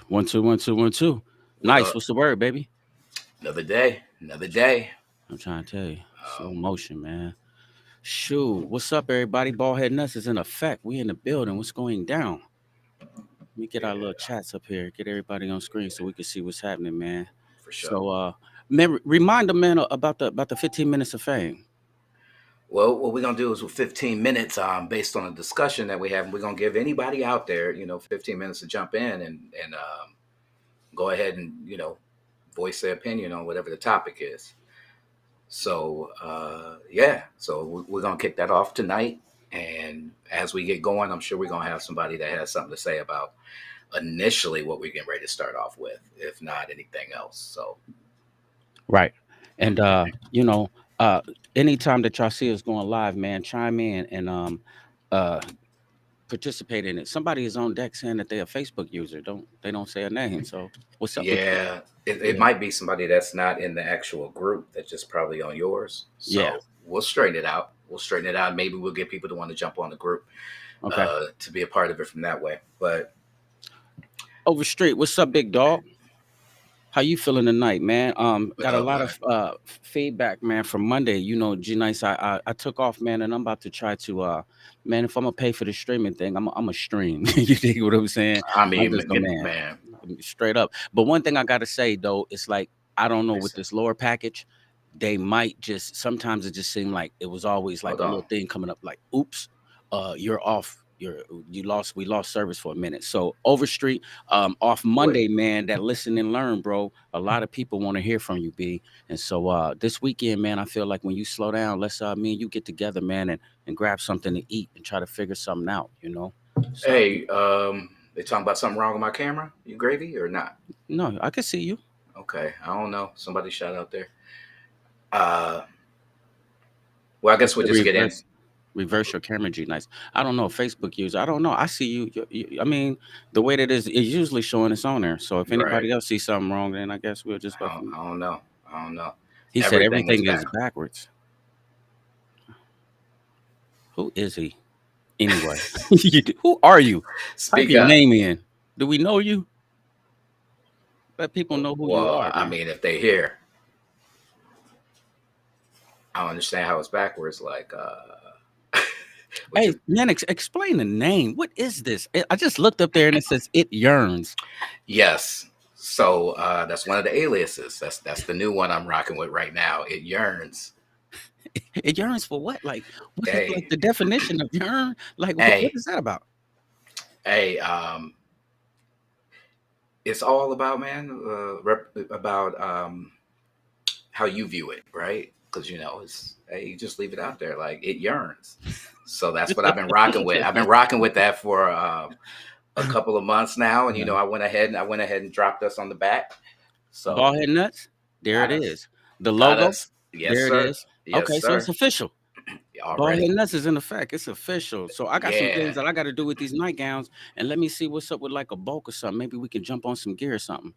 One, two, one, two, one, two. What Nice. up? What's the word, baby? Another day, another day. I'm trying to tell you. Slow Um, motion, man. Shoot. What's up, everybody? Ballhead Nuts is in effect. We in the building. What's going down? Let me get our little yeah, chats up here. Get everybody on screen so we can see what's happening, man. for sure. So, man, remind the man about the 15 minutes of fame. Well, what we're gonna do is with 15 minutes, based on a discussion that we have, we're gonna give anybody out there, 15 minutes to jump in and go ahead and voice their opinion on whatever the topic is. So yeah, so we're gonna kick that off tonight, and as we get going, I'm sure we're gonna have somebody that has something to say about initially what we're getting ready to start off with, if not anything else. So Right. And uh anytime that y'all see us going live, man, chime in and uh participate in it. Somebody is on deck saying that they're a Facebook user. They don't say a name. So what's up with you? yeah, it Yeah. might be somebody that's not in the actual group that's just probably on yours. Yeah. So we'll straighten it out. We'll straighten it out. Maybe we'll get people to want to jump on the group Okay. to be a part of it from that way. But Overstreet, what's up, big dog? How you feeling tonight, man? Got a lot man, of feedback, man, from Monday. G Nice, I took off, man, and I'm about to try to man, if I'm gonna pay for the streaming thing, I'm a stream. You dig what I'm saying? I I'm mean, just a man. man, Straight up. But one thing I gotta say though, it's like I don't know with listen, this lower package, they might just sometimes it just seemed like it was always like hold a on. little thing coming up like, oops, you're off. We lost service for a minute. So Overstreet, off Wait, Monday, man, that listen and learn, bro. A lot of people want to hear from you, B. And so this weekend, man, I feel like when you slow down, let's me and you get together, man, and grab something to eat and try to figure something out. So hey, they talking about something wrong with my camera? You gravy or not? no, I can see you. Okay, I don't know. Somebody shout out there. Uh, well, I guess we'll just get in. Reverse your camera, G Nice. I don't know, Facebook user. I don't know. I see you. I mean, the way that is usually showing it's on there. So if Right. anybody else sees something wrong, then I guess we'll just go from. I don't know. I don't know. He said Everything is everything is back. backwards. Who is he? Anyway, who are you? Type Speak your up. name in. Do we know you? Let people know who you Well, are, I man. mean, if they hear, I don't understand how it's backwards. Like, what Hey, you? man, explain the name. What is this? I just looked up there and it says it yearns. Yes. So that's one of the aliases. That's the new one I'm rocking with right now. It yearns. It yearns for what? Like, what is like Hey, the definition of yearn? Like, what hey, is that about? hey. It's all about, man, about how you view it, right? Because it's hey, you just leave it out there like it yearns. So that's what I've been rocking with. I've been rocking with that for a couple of months now, and Uh, I went ahead and dropped us on the back. So Ballhead nuts. There it got us, is. The got logo. us. Yes, There it sir. is. Yes, Okay, so it's sir. official. Already. Ballhead nuts is in effect. It's official. So I got some things Yeah. that I got to do with these nightgowns, and let me see what's up with like a bulk or something. Maybe we can jump on some gear or something.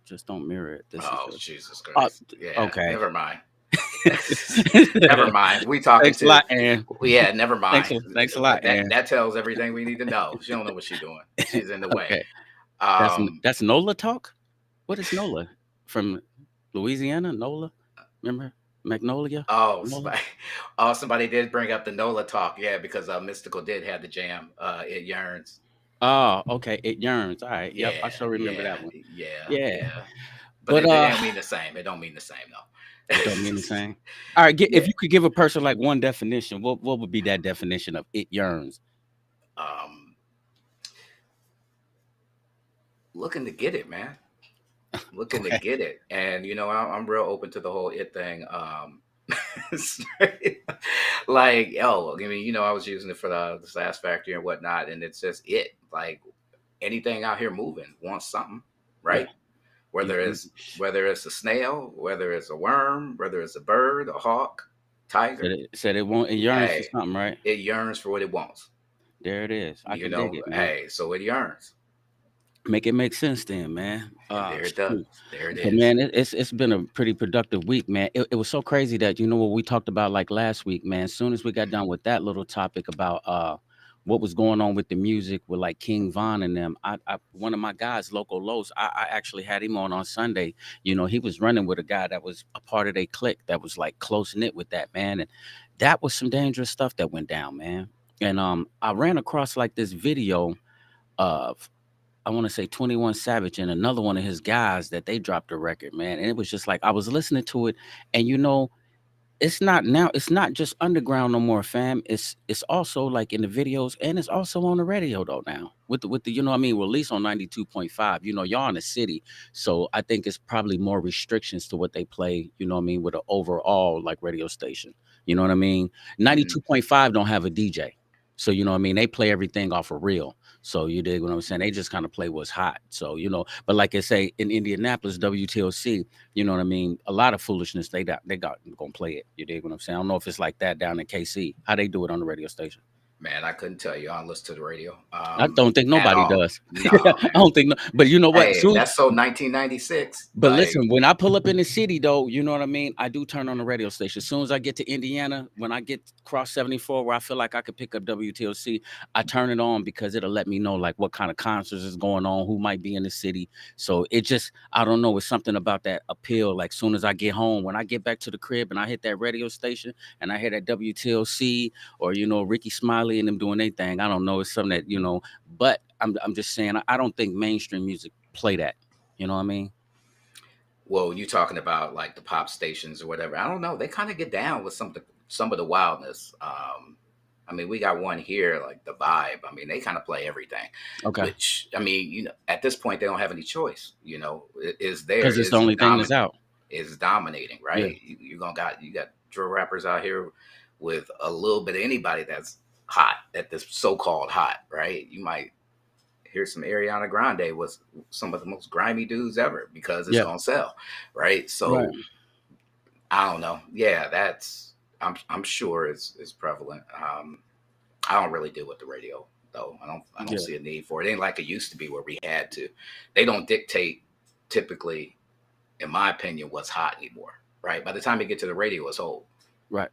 Just don't mirror it. This is Oh, just. Jesus Uh, Christ. Yeah. okay. Never mind. Never mind. We talking Thanks a lot, to. Ann. Yeah. Never mind. Thanks a lot, That Ann. that tells everything we need to know. She don't know what she's doing. She's in the way. Okay, Um. that's Nola talk. What is Nola from Louisiana? Nola, remember Magnolia? Oh, Nola. somebody did bring up the Nola talk. Yeah, because Mystical did have the jam. It yearns. Oh, okay. It yearns. All right. Yep, I Yeah. sure remember Yeah. that one. Yeah. Yeah, Yeah. But but it don't mean the same. It don't mean the same though. it don't mean the same. All right, Yeah. if you could give a person like one definition, what would be that definition of it yearns? Um. Looking to get it, man. Looking to Okay. get it, and I'm real open to the whole it thing. Like, oh, I mean, I was using it for the Sass Factory and whatnot, and it's just it. Like anything out here moving wants something, Yeah. right? You, Whether you it's whether it's a snail, whether it's a worm, whether it's a bird, a hawk, tiger. said it won't. It yearns for Hey, something, right? it yearns for what it wants. There it is. I can dig it, man. Hey, so it yearns, Make it make sense then, man. and there it does. Shoot. There it So is. man, it's been a pretty productive week, man. It was so crazy that what we talked about like last week, man. As soon as we got done with that little topic about what was going on with the music with like King Von and them. One of my guys, Loco Los, I actually had him on Sunday. You know, he was running with a guy that was a part of their clique that was like close knit with that man, and that was some dangerous stuff that went down, man. And I ran across like this video of, I want to say, 21 Savage and another one of his guys that they dropped a record, man. And it was just like I was listening to it, and it's not just underground no more, fam. It's also like in the videos, and it's also on the radio though now. With the what I mean, release on 92.5. Y'all in the city. So I think it's probably more restrictions to what they play, what I mean, with an overall like radio station. You know what I mean? Mhm. 92.5 don't have a DJ. So what I mean, they play everything off of real. So you dig what I'm saying? They just kind of play what's hot. So, but like I say in Indianapolis, WTOC, you know what I mean? A lot of foolishness they got gonna play it. You dig what I'm saying? I don't know if it's like that down in KC. How they do it on the radio station? Man, I couldn't tell you. I don't listen to the radio I don't think at nobody all. does. I Nah, man. don't think, but you know what? Hey, Soon that's so 1996. But Like, listen, when I pull up in the city, though, you know what I mean? I do turn on the radio station. As soon as I get to Indiana, when I get across 74, where I feel like I could pick up WTOC, I turn it on because it'll let me know like what kind of concerts is going on, who might be in the city. So it just, I don't know, it's something about that appeal. Like soon as I get home, when I get back to the crib and I hit that radio station and I hear that WTOC or Ricky Smiley and them doing their thing, I don't know. It's something that But I'm just saying, I don't think mainstream music play that. You know what I mean? well, you talking about like the pop stations or whatever. I don't know. They kind of get down with some of the wildness. I mean, we got one here, like the Vibe. I mean, they kind of play everything, Okay. which I mean, at this point, they don't have any choice. It is there, Because it's the only thing that's out. is dominating, Yeah. right? You got drill rappers out here with a little bit of anybody that's hot at this so-called hot, right? You might hear some Ariana Grande was some of the most grimy dudes ever because it's Yeah. gonna sell, right? Right. So I don't know. Yeah, I'm sure it's prevalent. I don't really deal with the radio though. I don't Yeah. see a need for it. It ain't like it used to be where we had to. They don't dictate typically, in my opinion, what's hot anymore. Right. By the time you get to the radio, it's old. Right.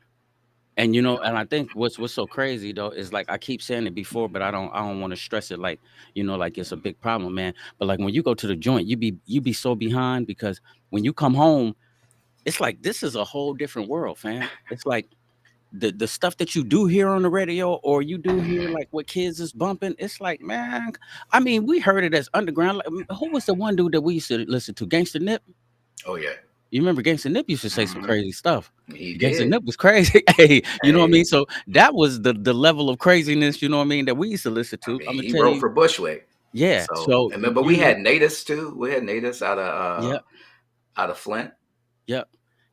And You know. and I think what's so crazy though is like I keep saying it before, but I don't want to stress it like, like it's a big problem, man. But like when you go to the joint, you be so behind because when you come home, it's like this is a whole different world, fam. It's like the stuff that you do hear on the radio or you do hear like what kids is bumping, it's like, man, I mean, we heard it as underground. Like, who was the one dude that we used to listen to? Gangsta Nip. Oh yeah. You remember Gangsta Nip used to say some Hmm. crazy stuff. He Gangsta did. Nip was crazy. Hey, you know what I mean? Hey, So that was the level of craziness, you know what I mean, that we used to listen I to. I'm mean, gonna he tell wrote you, for Bushwick. yeah. So, So and but we had natives too. We had natives yeah, out of Flint. yeah.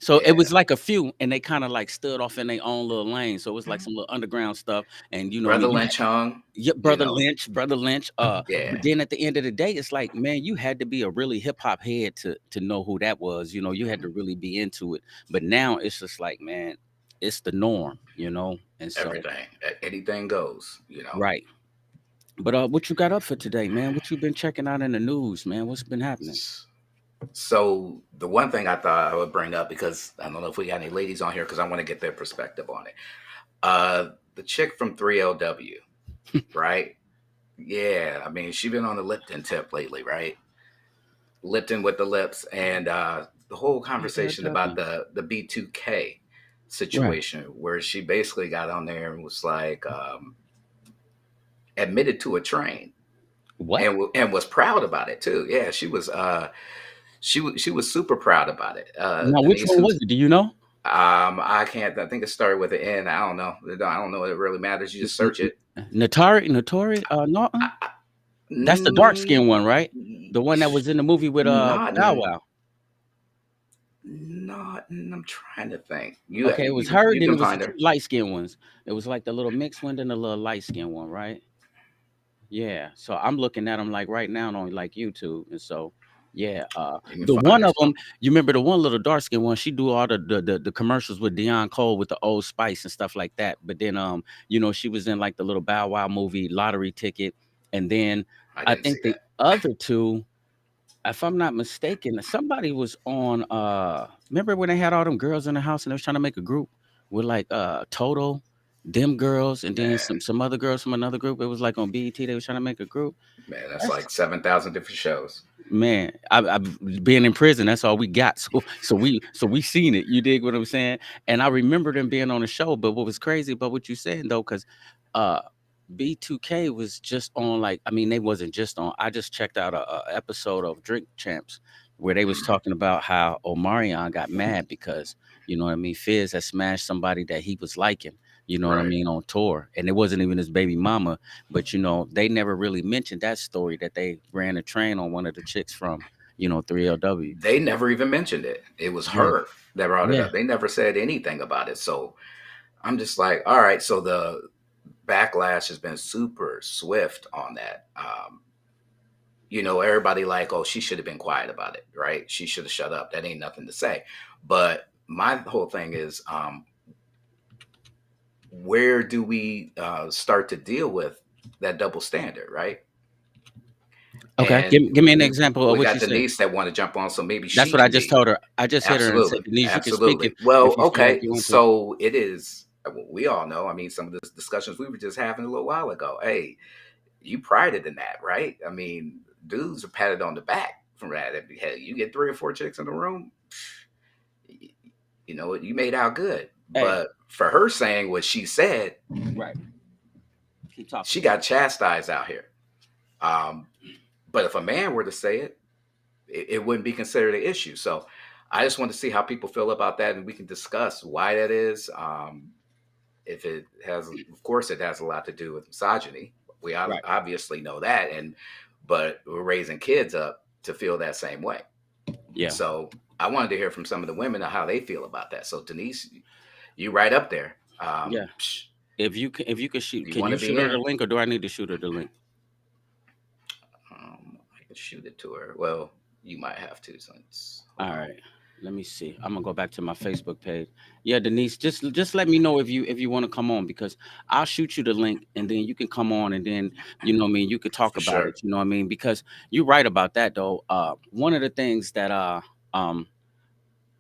So it Yeah, was like a few, and they kind of like stood off in their own little lane. So it was like some little underground stuff, and I Brother mean, Lynch hung. yeah, You brother know. Lynch, brother Lynch. But Yeah. then at the end of the day, it's like, man, you had to be a really hip hop head to know who that was. You had to really be into it. But now it's just like, man, it's the norm. And so Everything, anything goes. right. But what you got up for today, man? What you been checking out in the news, man? What's been happening? So the one thing I thought I would bring up because I don't know if we got any ladies on here because I want to get their perspective on it. The chick from 3LW, right? Yeah, I mean she been on the Lipton tip lately, right? Lipton with the lips, and the whole Never heard conversation that about one. the B2K Right. situation where she basically got on there and was like admitted to a train What? and was proud about it too. Yeah, she was super proud about it. Now, which Denise, one who's was it? Do you know? I can't. I think it started with an N. I don't know. I don't know. It really matters. You just search it. Natari, Norton? I, That's the dark mm, skin one, right? The one that was in the movie with not, Bow Wow. not. I'm trying to think. You Okay, it was you her, you then can it was the find two her. light skin ones. It was like the little mixed one, then the little light skin one, right? Yeah. So I'm looking at them like right now on like YouTube. And so yeah, You can the find one her. of them, you remember the one little dark skin one, she do all the commercials with Dion Cole with the Old Spice and stuff like that. But then she was in like the little Bow Wow movie, Lottery Ticket. And then I I didn't see think the that. other two, if I'm not mistaken, somebody was on remember when they had all them girls in the house and they was trying to make a group with like Toto? them girls, and then Man, some other girls from another group. It was like on BET. They was trying to make a group. man, that's That's like 7,000 different shows. Man, I being in prison, that's all we got. So we seen it. You dig what I'm saying? And I remember them being on the show. But what was crazy about what you saying though, because uh B2K was just on, like, I mean, they wasn't just on. I just checked out a episode of Drink Champs where they was Mm, talking about how Omarion got mad because, you know what I mean, Fizz had smashed somebody that he was liking, you know what I right. mean, on tour. And it wasn't even his baby mama. But they never really mentioned that story, that they ran a train on one of the chicks from, 3LW. They never even mentioned it. It was Yeah. her that brought it Yeah. up. They never said anything about it. So I'm just like, all right. So the backlash has been super swift on that. Everybody like, oh, she should have been quiet about it, right? She should have shut up. That ain't nothing to say. But my whole thing is, where do we start to deal with that double standard, right? Okay. And Give me an example of we what got you said. Denise that want to jump on, so maybe That's she what I can just be. told her. I just hit her and said, Absolutely, Denise, you can speak absolutely. Well, if you feel like okay, you want to. so it is. We all know. I mean, some of the discussions we were just having a little while ago. Hey, you prided in that, right? I mean, dudes are patted on the back from that. If you get three or four chicks in the room, y- you know what, you made out good. Hey, But for her saying what she said, right. Keep talking. she got chastised out here. Um, but if a man were to say it, it wouldn't be considered an issue. So I just want to see how people feel about that, and we can discuss why that is. If it has, of course, it has a lot to do with misogyny. We Right. obviously know that, but we're raising kids up to feel that same way. Yeah. So I wanted to hear from some of the women how they feel about that. So Denise, you right up there. Yeah. If you could shoot, You can want you to shoot be her the in? link, or do I need to shoot her the link? I can shoot it to her. Well, you might have to. Since hold All on. right. Let me see. I'm gonna go back to my Facebook page. Yeah, Denise, just let me know if you want to come on, because I'll shoot you the link and then you can come on, and then what I mean, you could talk For about sure. it. You know what I mean? Because you're right about that though. One of the things that um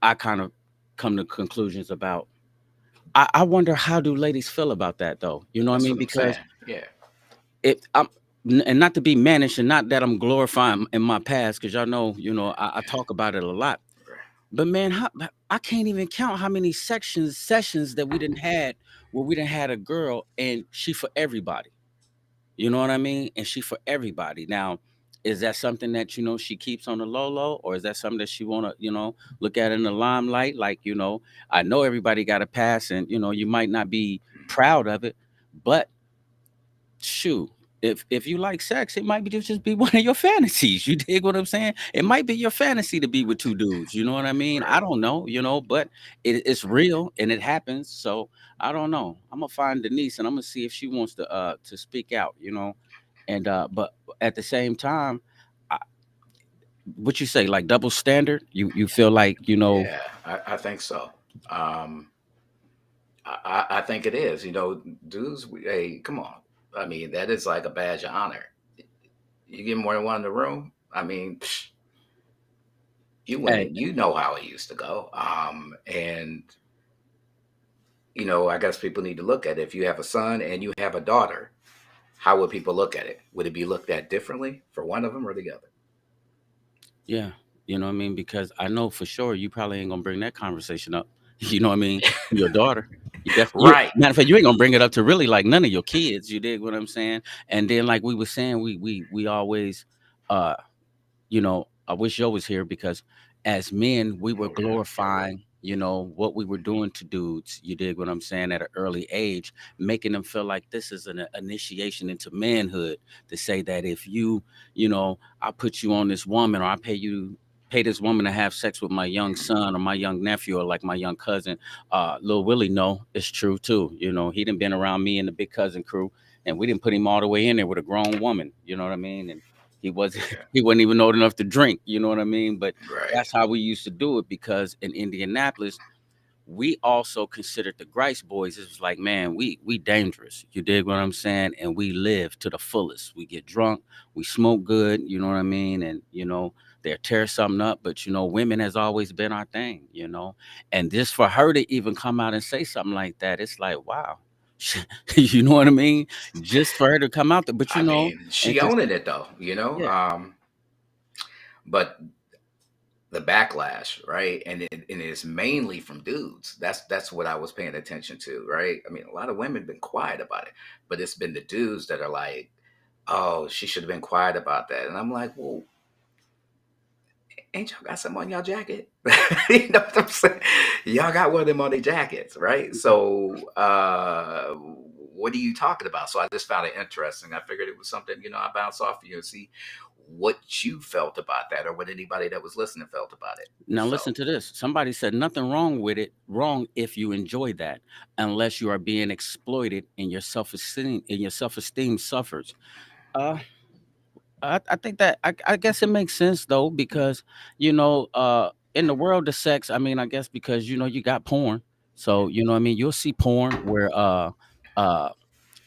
I kind of come to conclusions about. I wonder how do ladies feel about that though. You know what I That's mean? what I'm Because saying. Yeah. it I'm and not to be mannish, and not that I'm glorifying in my past, because y'all know, I talk about it a lot. But man, I can't even count how many sessions that we didn't had where we didn't had a girl and she for everybody. You know what I mean? And she for everybody. Now, is that something that she keeps on the low low, or is that something that she wanna look at in the limelight? Like, I know everybody got a pass, and you might not be proud of it, but shoot, if you like sex, it might be just be one of your fantasies. You dig what I'm saying? It might be your fantasy to be with two dudes. You know what I mean? Right. I don't know, but it's real and it happens. So I don't know. I'm gonna find Denise and I'm gonna see if she wants to speak out. And but at the same time, I, what you say, like double standard? You feel like Yeah, I think so. Um, I think it is. Dudes, hey, come on. I mean, that is like a badge of honor. You get more than one in the room. I mean, you hey, winning. You know how it used to go. And I guess people need to look at it. If you have a son and you have a daughter, how would people look at it? Would it be looked at differently for one of them or the other? yeah, you know what I mean? Because I know for sure you probably ain't gonna bring that conversation up. You know what I mean? To your daughter. You Right. matter of fact, you ain't gonna bring it up to really like none of your kids. You dig what I'm saying? And then like we were saying, we always uh I wish Joe was here, because as men, we were Oh yeah. Yeah. Right. glorifying, what we were doing to dudes. You dig what I'm saying? At an early age, making them feel like this is an initiation into manhood. To say that if I put you on this woman, or I pay this woman to have sex with my young son or my young nephew, or like my young cousin, Lil Willie, no, it's true too. He done been around me and the big cousin crew, and we didn't put him all the way in there with a grown woman. You know what I mean? And he wasn't Yeah. he wasn't even old enough to drink, you know what I mean? But Right. that's how we used to do it, because in Indianapolis, we also considered the Grice boys. It was like, man, we dangerous. You dig what I'm saying? And we live to the fullest. We get drunk, we smoke good, you know what I mean? And they'll tear something up, but women has always been our thing. And just for her to even come out and say something like that, it's like, wow. You know what I mean? Just for her to come out there, but I mean, and she to owning it though, you know. yeah, But the backlash, right? And it's mainly from dudes. That's what I was paying attention to, right? I mean, a lot of women been quiet about it, but it's been the dudes that are like, "Oh, she should have been quiet about that." And I'm like, "Well, ain't y'all got something on y'all jacket?" You know what I'm saying? Y'all got one of them on their jackets, right? So, what are you talking about? So I just found it interesting. I figured it was something, I bounce off of you and see what you felt about that, or what anybody that was listening felt about it. now So. listen to this. Somebody said nothing wrong with it. Wrong if you enjoy that, unless you are being exploited and your self esteem suffers. Uh, I think that I guess it makes sense though because in the world of sex, I mean, I guess because you got porn, so what I mean, you'll see porn where uh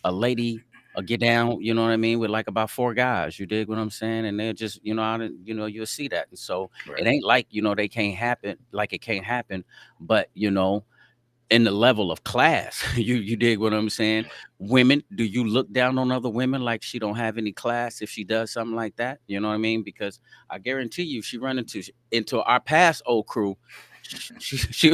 a lady get down, you know what I mean, with like about four guys. You dig what I'm saying? And they're just, you'll see that. And so it Right. ain't like, they can't happen, like it can't happen, but in the level of class. You dig what I'm saying? Women, do you look down on other women like she don't have any class if she does something like that? You know what I mean? Because I guarantee you, she run into our past old crew. She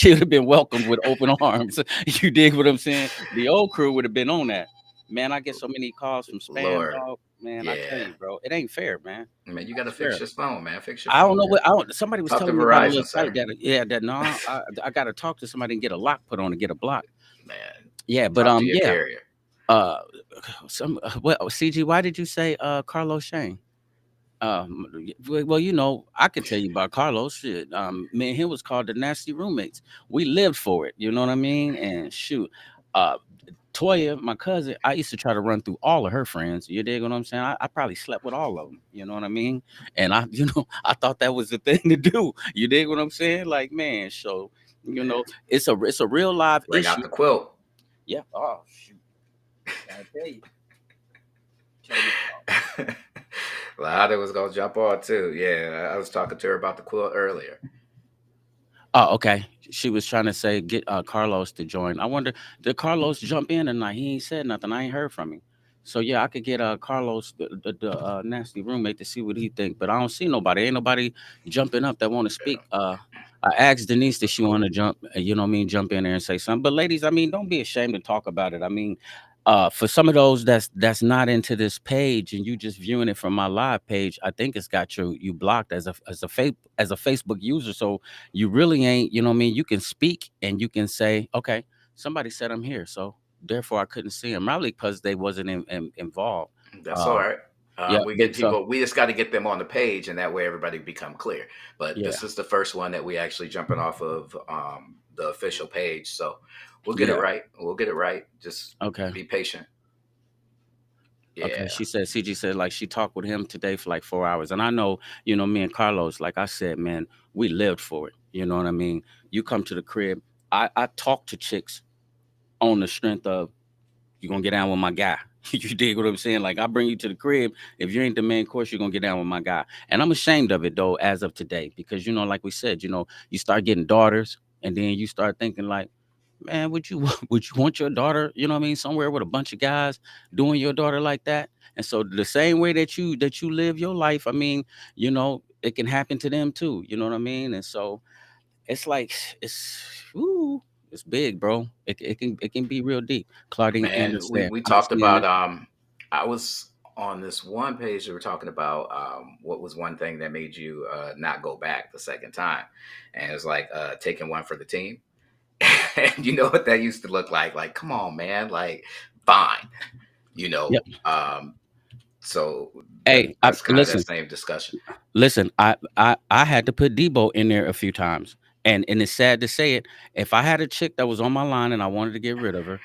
would have been welcomed with open arms. You dig what I'm saying? The old crew would have been on that. Man, I get so many calls from spam, Lord. dog. Man, I tell Yeah. you, bro, it ain't fair, man. Man, you I got to fix swear. your phone, man. Fix your I don't phone. know what somebody was Talk to telling me about a little Verizon, site sir. that that no, I got to talk to somebody and get a lock put on and get a block. Man, Yeah, but talk to your yeah. carrier. Uh some well, CG, why did you say Carlos Shane? Well, I could tell you about Carlos. Shit, me and him was called the nasty roommates. We lived for it. You know what I mean? And shoot, uh, Toya, my cousin, I used to try to run through all of her friends. You dig what I'm saying? I probably slept with all of them. You know what I mean? And I thought that was the thing to do. You dig what I'm saying? Like, man, so Man, it's a real live bring out issue. the quilt. Yeah. Oh shoot, I tell you, tell you. Lada was gonna jump on too. Yeah, I was talking to her about the quilt earlier. Oh, okay. She was trying to say get Carlos to join. I wonder did Carlos jump in or not? He ain't said nothing. I ain't heard from him. So yeah, I could get Carlos, the nasty roommate, to see what he think. But I don't see nobody. Ain't nobody jumping up that want to speak. I asked Denise that she want to jump. You know what I mean? Jump in there and say something. But ladies, I mean, don't be ashamed to talk about it. I mean, for some of those that's not into this page and you just viewing it from my live page, I think it's got you blocked as a Facebook user. So you really ain't, you know what I mean? You can speak and you can say, okay, somebody said I'm here. So therefore I couldn't see them. Probably because they wasn't involved. That's all Uh, right. yeah, We but get so people. We just got to get them on the page, and that way everybody become clear. But yeah, this is the first one that we actually jumping off of the official page, so we'll get it yeah. right. We'll get it right. Just Okay. be patient. Okay. Yeah, She said, CG said, like, she talked with him today for like 4 hours. And I know, me and Carlos, like I said, man, we lived for it. You know what I mean? You come to the crib. I talk to chicks on the strength of, you're gonna get down with my guy. You dig what I'm saying? Like I bring you to the crib. If you ain't the main course, you're gonna get down with my guy. And I'm ashamed of it though, as of today, because like we said, you start getting daughters, and then you start thinking like, man, would you would you want your daughter, you know what I mean, somewhere with a bunch of guys doing your daughter like that? And so the same way that you live your life, I mean, it can happen to them too. You know what I mean? And so it's like ooh, it's big, bro. It can be real deep. Claudine man. Anders We said, we "I'm talked seeing about. it." I was on this one page that we're talking about. What was one thing that made you not go back the second time? And it's like taking one for the team. And you know what that used to look like? Like, come on, man. Like, fine. You Yep. know. So Hey, that's kind of that listen, same discussion. listen. I had to put Debo in there a few times, and it's sad to say it. If I had a chick that was on my line and I wanted to get rid of her,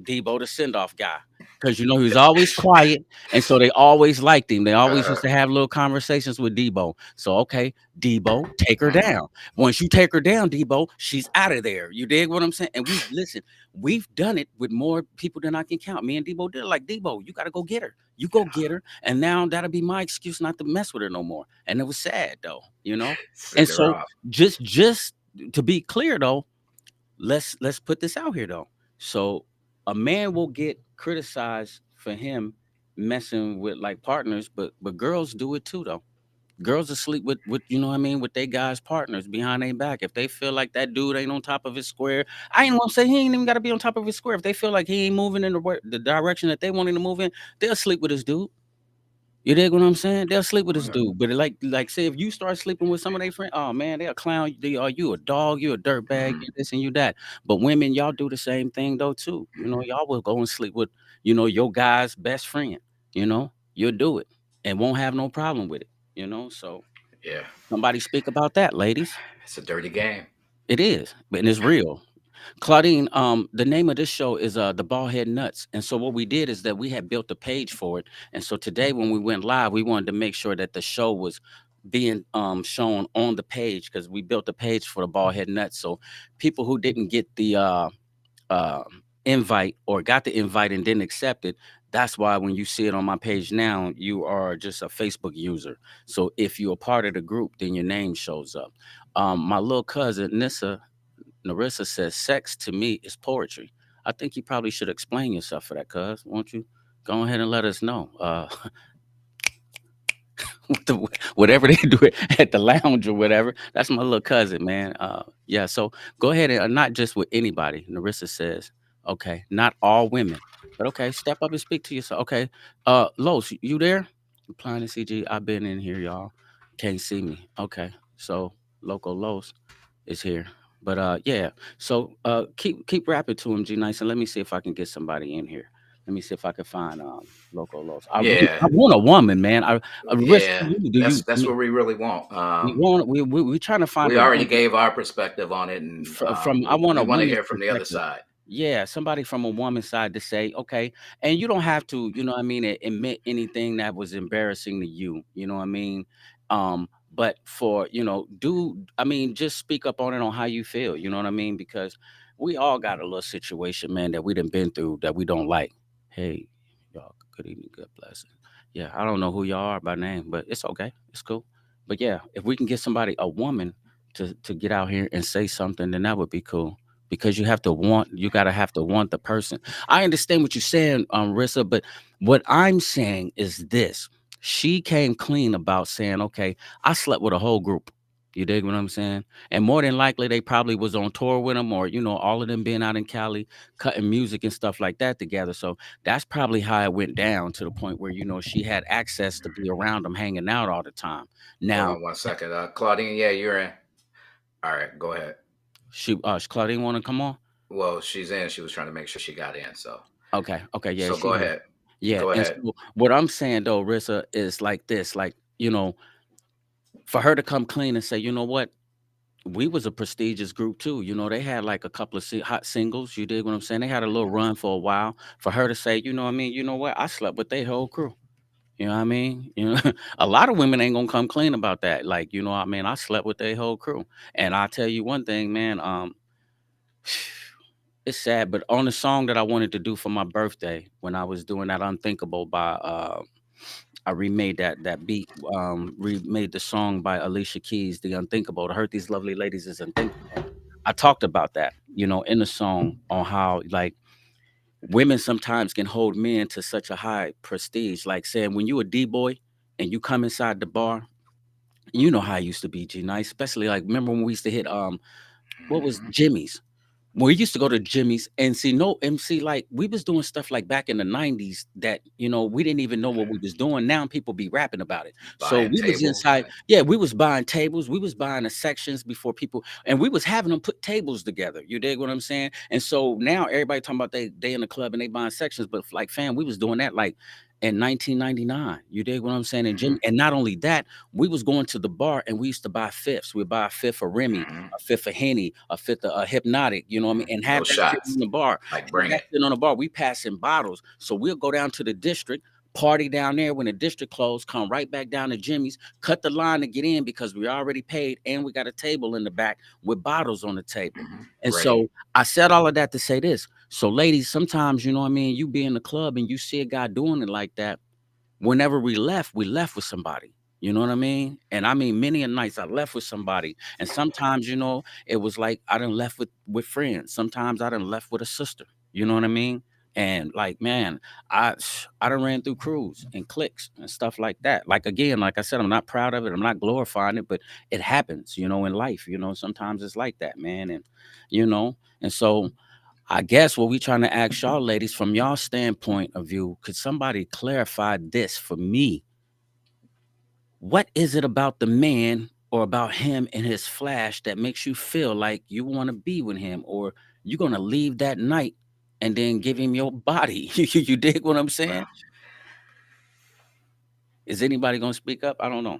Debo, the send off guy. Because he was always quiet, and so they always liked him. They always Uh, used to have little conversations with Debo. So okay, Debo, take her mhm. down. Once you take her down, Debo, she's out of there. You dig what I'm saying? And we've done it with more people than I can count. Me and Debo did it. Like Debo, you got to go get her. You go get her, and now that'll be my excuse not to mess with her no more. And it was sad though. And Send her so off. just to be clear though, let's put this out here though. So A man will get criticized for him messing with like partners, but girls do it too though. Girls are sleep with you know what I mean, with their guys' partners behind their back. If they feel like that dude ain't on top of his square, I ain't gonna say he ain't even got to be on top of his square. If they feel like he ain't moving in the direction that they want him to move in, they'll sleep with this dude. You dig what I'm saying? They'll sleep with this Okay. dude. But like say if you start sleeping with some of their friends, oh man, they'll clown you. They are you a dog, you a dirtbag, Mhm. you this and you that. But women, y'all do the same thing though too. You know, y'all will go and sleep with, your guy's best friend. You'll do it and won't have no problem with it. So Yeah, somebody speak about that, ladies. it's a dirty game. It is, and it's real. Claudine, the name of this show is the Ballhead Nuts, and so what we did is that we had built a page for it, and so today when we went live, we wanted to make sure that the show was being shown on the page because we built a page for the Ballhead Nuts. So people who didn't get the uh, invite or got the invite and didn't accept it, that's why when you see it on my page now, you are just a Facebook user. So if you're a part of the group, then your name shows up. My little cousin Narissa says, sex to me is poetry. I think you probably should explain yourself for that, cuz. Won't you go ahead and let us know? Whatever they do at the lounge or whatever. That's my little cousin, man. Yeah, so go ahead and not just with anybody. Narissa says, okay, not all women, but okay, step up and speak to yourself. Okay, Los, you there? Replying to CG, I've been in here, y'all. Can't see me. Okay, so local Los is here. But yeah. So keep rapping to him, G Nice, and let me see if I can get somebody in here. Let me see if I can find local Los. Yeah, I want a woman, man. Risk yeah. you. Do you? I That's mean, what we really want. we want we trying to find We a already woman gave our perspective on it, and from I want we a want to woman's hear from the other perspective. side. Yeah, somebody from a woman's side to say, okay, and you don't have to, what I mean, admit anything that was embarrassing to you. You know what I mean? But for, do I mean just speak up on it on how you feel, you know what I mean? Because we all got a little situation, man, that we done been through that we don't like. Hey, y'all, good evening, good blessing. Yeah, I don't know who y'all are by name, but it's okay. It's cool. But yeah, if we can get somebody, a woman, to get out here and say something, then that would be cool because you gotta have to want the person. I understand what you're saying, Rissa, but what I'm saying is this. She came clean about saying, okay, I slept with a whole group. You dig what I'm saying? And more than likely they probably was on tour with them or, all of them being out in Cali, cutting music and stuff like that together. So that's probably how it went down to the point where, she had access to be around them hanging out all the time. Hold Now, on one second, Claudine. Yeah, you're in. All right, go ahead. Claudine wanna come on? Well, she's in. She was trying to make sure she got in. Okay, okay, yeah, So she go here. ahead. Yeah, Go and ahead. so what I'm saying though, Rissa, is like this, like, for her to come clean and say, you know what, we was a prestigious group too. They had like a couple of hot singles. You dig what I'm saying? They had a little run for a while. For her to say, you know what I mean? You know what? I slept with their whole crew. You know what I mean? A lot of women ain't gonna come clean about that. Like, you know what I mean? I slept with their whole crew. And I tell you one thing, man. It's sad, but on the song that I wanted to do for my birthday, when I was doing that Unthinkable by I remade that beat, remade the song by Alicia Keys, The Unthinkable. To Hurt These Lovely Ladies is Unthinkable. I talked about that, in the song on how like women sometimes can hold men to such a high prestige. Like saying when you a D boy and you come inside the bar, you know how I used to be, G Nice, especially like remember when we used to hit what was Hmm. Jimmy's? We used to go to Jimmy's and see no MC like we was doing stuff like back in the 90s that we didn't even know what we was doing. Now people be rapping about it. So Buying we was tables inside, and yeah, we was buying tables, we was buying the sections before people and we was having them put tables together. You dig what I'm saying? And so now everybody talking about they in the club and they buying sections, but like fam, we was doing that like in 1999. You dig what I'm saying? And hmm Jimmy, and not only that, we was going to the bar and we used to buy fifths. We'd buy a fifth of Remy, hmm a fifth of Henny, a fifth of Hypnotic, you know what I mean? And have no that shit shots. in the bar. Like Have bring that it. shit on the bar. We passing bottles. So we'll go down to the district, party down there when the district closed, come right back down to Jimmy's, cut the line to get in because we already paid and we got a table in the back with bottles on the table. And Ready. so I said all of that to say this. So ladies, sometimes, you know what I mean, you be in the club and you see a guy doing it like that. Whenever we left with somebody. You know what I mean? And I mean, many a nights I left with somebody. And sometimes, it was like I done left with friends. Sometimes I done left with a sister. You know what I mean? And like, man, I I done ran through crews and cliques and stuff like that. Like again, like I said, I'm not proud of it. I'm not glorifying it, but it happens, in life. Sometimes it's like that, man. And and so I guess what we trying to ask y'all ladies from y'all standpoint of view, could somebody clarify this for me? What is it about the man or about him and his flash that makes you feel like you want to be with him, or you're gonna leave that night and then give him your body? You dig what I'm saying? Well, Is anybody gonna speak up? I don't know,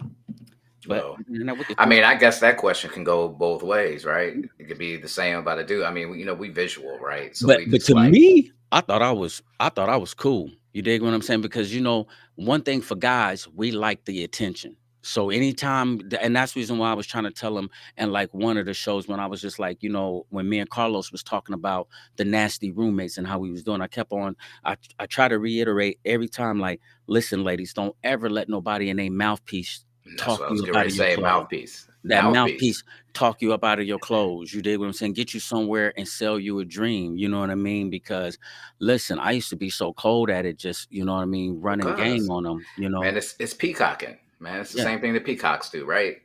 but well, we could I twist. mean, I guess that question can go both ways, right? It could be the same about a dude. I mean, we visual, right? So But we but just to like me, I thought I was cool. You dig what I'm saying? Because one thing for guys, we like the attention. So anytime, and that's the reason why I was trying to tell him, and like one of the shows when I was just like, when me and Carlos was talking about the nasty roommates and how we was doing, I kept on, I try to reiterate every time, like, listen, ladies, don't ever let nobody in a mouthpiece that's talk what I was you up getting out ready of to your say. clothes. Mouthpiece, That mouthpiece. mouthpiece talk you up out of your clothes. You dig what I'm saying? Get you somewhere and sell you a dream. You know what I mean? Because listen, I used to be so cold at it, just what I mean, running game Because on them. man, it's peacocking, man. It's the Yeah. same thing that peacocks do, right?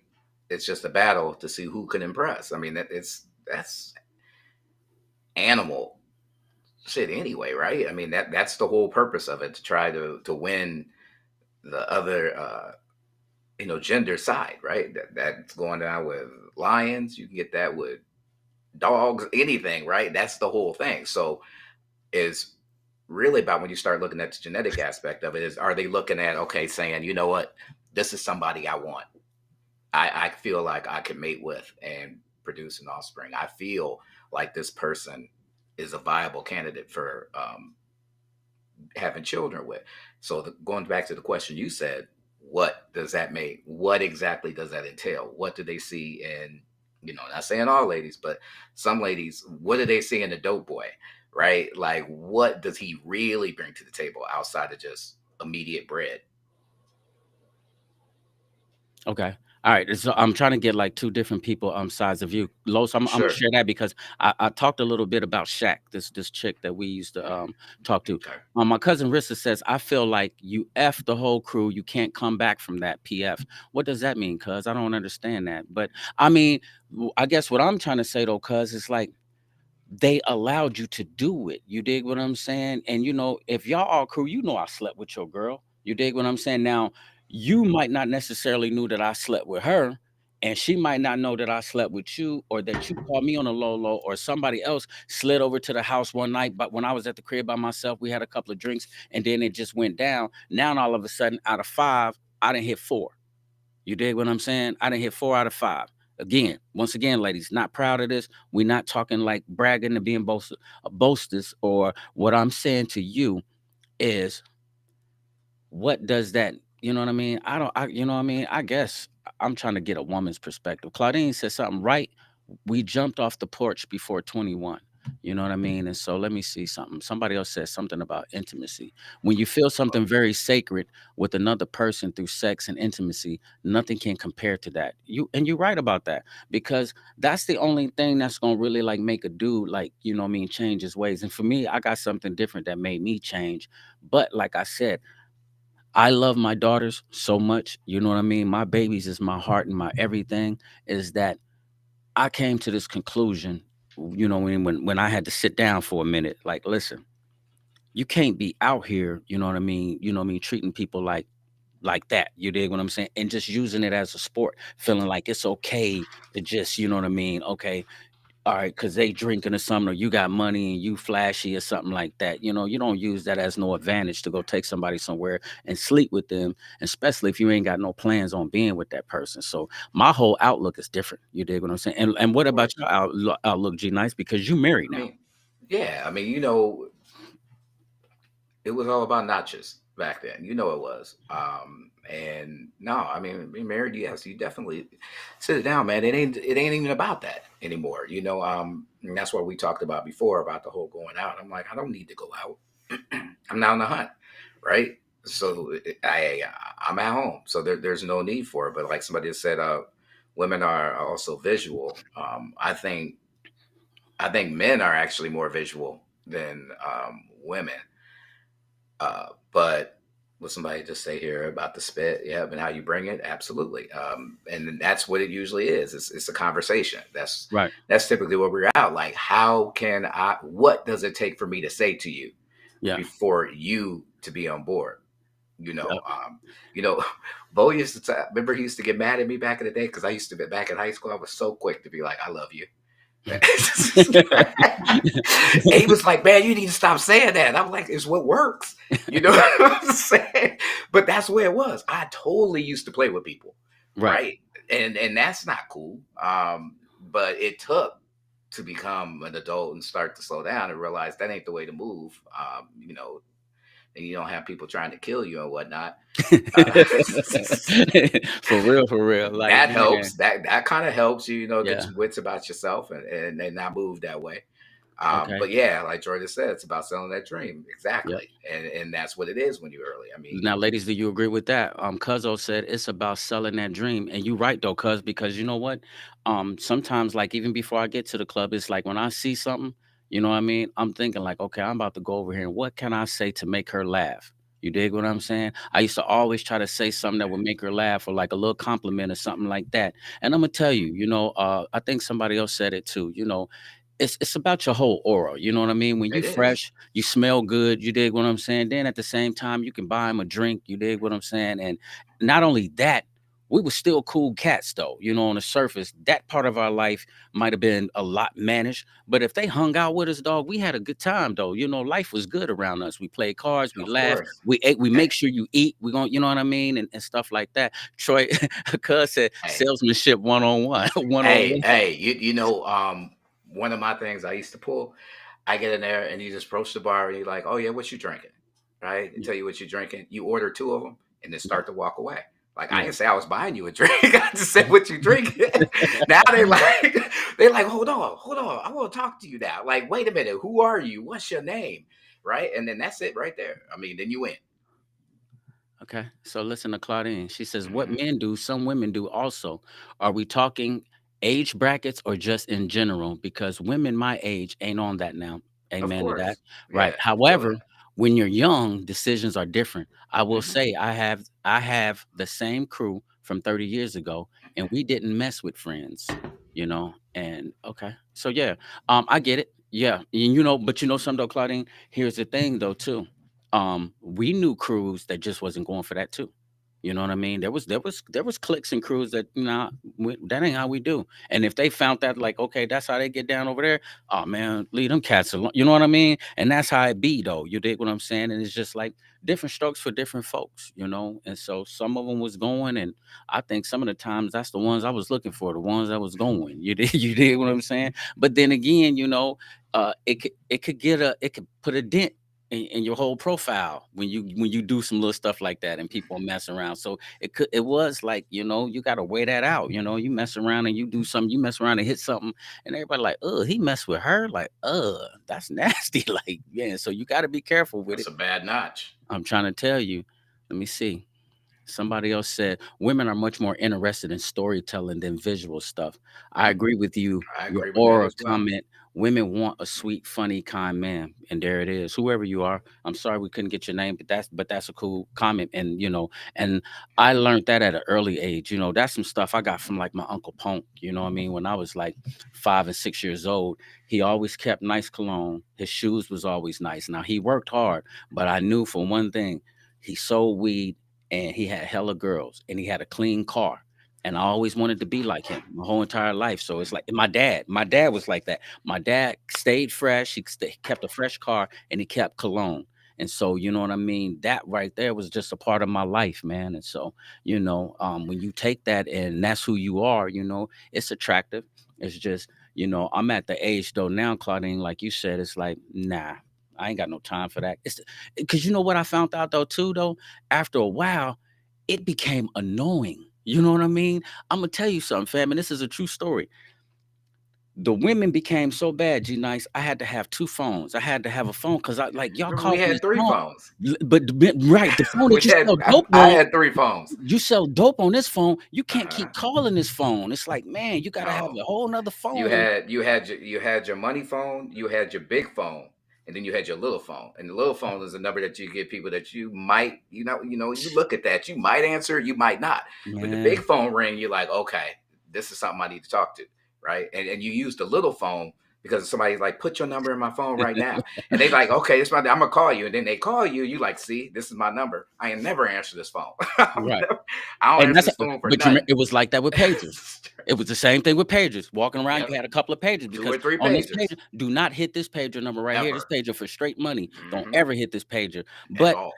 It's just a battle to see who can impress. I mean, that's animal shit anyway, right? I mean, that's the whole purpose of it, to try to win the other gender side, right? That's going down with lions. You can get that with dogs, anything, right? That's the whole thing. So is really about, when you start looking at the genetic aspect of it, is, are they looking at, okay, saying, you know what, this is somebody I want. I feel like I can mate with and produce an offspring. I feel like this person is a viable candidate for having children with. So going back to the question you said, what does that make? What exactly does that entail? What do they see in, not saying all ladies, but some ladies, what do they see in a dope boy, right? Like, what does he really bring to the table outside of just immediate bread? Okay. All right. So I'm trying to get like two different people sides of view. Los, I'm gonna Sure. share that because I talked a little bit about Shaq, this chick that we used to talk to. Okay. My cousin Rissa says, I feel like you F the whole crew. You can't come back from that PF. What does that mean? Cuz I don't understand that. But I mean, I guess what I'm trying to say though, cuz it's like they allowed you to do it. You dig what I'm saying? And if y'all all crew, I slept with your girl. You dig what I'm saying? Now, you might not necessarily knew that I slept with her, and she might not know that I slept with you, or that you called me on a low low, or somebody else slid over to the house one night. But when I was at the crib by myself, we had a couple of drinks, and then it just went down. Now, all of a sudden, out of five, I didn't hit four. You dig what I'm saying? I didn't hit 4 out of 5. Again, once again, ladies, not proud of this. We're not talking like bragging and being boasters. Or what I'm saying to you is, what does that, you know what I mean? I don't, I, you know what I mean? I guess I'm trying to get a woman's perspective. Claudine said something right. We jumped off the porch before 21. You know what I mean? And so let me see something. Somebody else said something about intimacy. When you feel something very sacred with another person through sex and intimacy, nothing can compare to that. You're right about that, because that's the only thing that's gonna really like make a dude, like, what I mean, change his ways. And for me, I got something different that made me change. But like I said, I love my daughters so much. You know what I mean? My babies is my heart and my everything. Is that I came to this conclusion, when I had to sit down for a minute, like, listen, you can't be out here, treating people like that. You dig what I'm saying? And just using it as a sport, feeling like it's okay to just, you know what I mean? Okay, all right, because they drinking or something, or you got money and you flashy or something like that. You don't use that as no advantage to go take somebody somewhere and sleep with them, especially if you ain't got no plans on being with that person. So my whole outlook is different. You dig what I'm saying? And Of what about course. your outlook, G Nice? Because you married I now. mean, yeah. I mean, it was all about notches back then. You know it was. And no, I mean, being married, yes, you definitely sit it down, man. It ain't even about that anymore. And that's what we talked about before about the whole going out. I'm like, I don't need to go out. I'm not on the hunt, right? So I'm at home, so there's no need for it. But like somebody has said, women are also visual. I think men are actually more visual than women. But what somebody just say here about the spit, yeah, and how you bring it, absolutely. And that's what it usually is. It's a conversation. Right. That's typically what we're out. Like, how can I? What does it take for me to say to you Yeah. before you to be on board? You Yeah. know, um, you know, Bo used to remember he used to get mad at me back in the day because I used to be back in high school. I was so quick to be like, "I love you." He was like, "Man, you need to stop saying that." And I'm like, "It's what works." You know what I'm saying? But that's where it was. I totally used to play with people, Right. right? And that's not cool. But it took to become an adult and start to slow down and realize that ain't the way to move. And you don't have people trying to kill you and whatnot. Uh, For real. Like, that man. helps. That kind of helps you, get Yeah. your wits about yourself and not move that way. Okay. But yeah, like Jordan said, it's about selling that dream. Yep. Exactly. And that's what it is when you're early. I mean, Now, ladies, do you agree with that? Cuzzo said it's about selling that dream. And you right though, cuz, because you know what? Sometimes like even before I get to the club, it's like when I see something, you know what I mean? I'm thinking like, okay, I'm about to go over here and what can I say to make her laugh? You dig what I'm saying? I used to always try to say something that would make her laugh or like a little compliment or something like that. And I'm gonna tell you, I think somebody else said it too, it's about your whole aura. You know what I mean? When you it is. fresh, you smell good. You dig what I'm saying? Then at the same time, you can buy him a drink. You dig what I'm saying? And not only that, we were still cool cats though. On the surface, that part of our life might have been a lot managed. But if they hung out with us, dog, we had a good time though. Life was good around us. We played cards, we Of laughed, course. we ate, we Hey, make sure you eat. We going, you know what I mean? And stuff like that. Troy, cuz said hey, salesmanship one on one, one on hey, one. hey, one of my things I used to pull, I get in there and you just approach the bar and you're like, "Oh yeah, what you drinking?" Right? They Yeah, tell you what you're drinking. You order two of them and then yeah, start to walk away. Like I yeah. didn't say I was buying you a drink. I just said what you drinking. Now they like, hold on. I want to talk to you now. Like, wait a minute, who are you? What's your name? Right? And then that's it right there. I mean, then you win. Okay. So listen to Claudine. She says, what Hmm. men do, some women do also. Are we talking age brackets or just in general? Because women my age ain't on that now. Of Amen to that. course. Right. Yeah, you feel However, it. when you're young, decisions are different. I will Hmm. say I have the same crew from 30 years ago, and we didn't mess with friends. And okay. So yeah, I get it. Yeah. And but something though, Claudine, here's the thing though, too. We knew crews that just wasn't going for that too. You know what I mean? There was cliques and crews that that ain't how we do. And if they found that like okay, that's how they get down over there. Oh man, leave them cats alone. You know what I mean? And that's how it be though. You dig what I'm saying? And it's just like different strokes for different folks. And so some of them was going, and I think some of the times that's the ones I was looking for, the ones that was going. You dig what I'm saying? But then again, it could put a dent in your whole profile when you do some little stuff like that and people mess around. So it was like you got to weigh that out. You mess around and you do something, you mess around and hit something, and everybody like, oh, he messed with her, like, that's nasty. Like, yeah. So you got to be careful with That's it. a bad notch. I'm trying to tell you. Let me see. Somebody else said women are much more interested in storytelling than visual stuff. I Mhm. agree with you. I Your agree with that aura as well. comment. Women want a sweet, funny, kind man, and there it is. Whoever you are, I'm sorry we couldn't get your name, but that's a cool comment, and I learned that at an early age. That's some stuff I got from like my uncle Punk. You know what I mean? When I was like 5 and 6 years old, he always kept nice cologne. His shoes was always nice. Now he worked hard, but I knew for one thing, he sold weed and he had hella girls and he had a clean car. And I always wanted to be like him my whole entire life. So it's like my dad was like that. My dad stayed fresh. Kept a fresh car and he kept cologne. And so, you know what I mean? That right there was just a part of my life, man. And so, when you take that and that's who you are, it's attractive. It's just, I'm at the age though now, Claudine, like you said, it's like, nah, I ain't got no time for that. It's because you know what I found out though, too, though? After a while, it became annoying. You know what I mean? I'm gonna tell you something, fam, and this is a true story. The women became so bad, G Nice. I had to have two phones. I had to have a phone because I like y'all Remember, we calling this had three phone. phones. Right, the phone We that you had. sell dope I on, had three phones. you sell dope on this phone. You can't Uh-huh. keep calling this phone. It's like, man, you gotta have No, a whole nother you phone. had you had your money phone. You had your big phone, and then you had your little phone. And the little phone is a number that you give people that you might, you look at that, you might answer, you might not. But the big Man, phone ring, you're like, okay, this is something I need to talk to, right? And you use the little phone because somebody's like, put your number in my phone right now. And they like, okay, it's my, I'm gonna call you. And then they call you, you like, see, this is my number. I ain't never answer this phone. right. I don't And answer that's this phone for but you nothing. it was like that with pagers. It was the same thing with pagers. Walking around, Yep. you had a couple of pages Two because or three on this pages pager, do not hit this pager number right here. This ever. pager for straight money. Don't Hmm. ever hit this pager. At But all.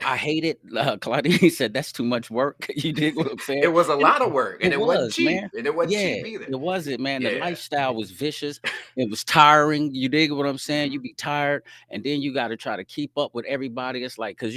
I hate it. Claudine said that's too much work. You dig what I'm It saying? was a And lot of work and it it wasn't was, man. cheap. And it wasn't Yeah, cheap either. it wasn't, man. The Yeah. lifestyle was vicious. It was tiring. You dig what I'm saying? You Hmm. be tired, and then you got to try to keep up with everybody. It's like, because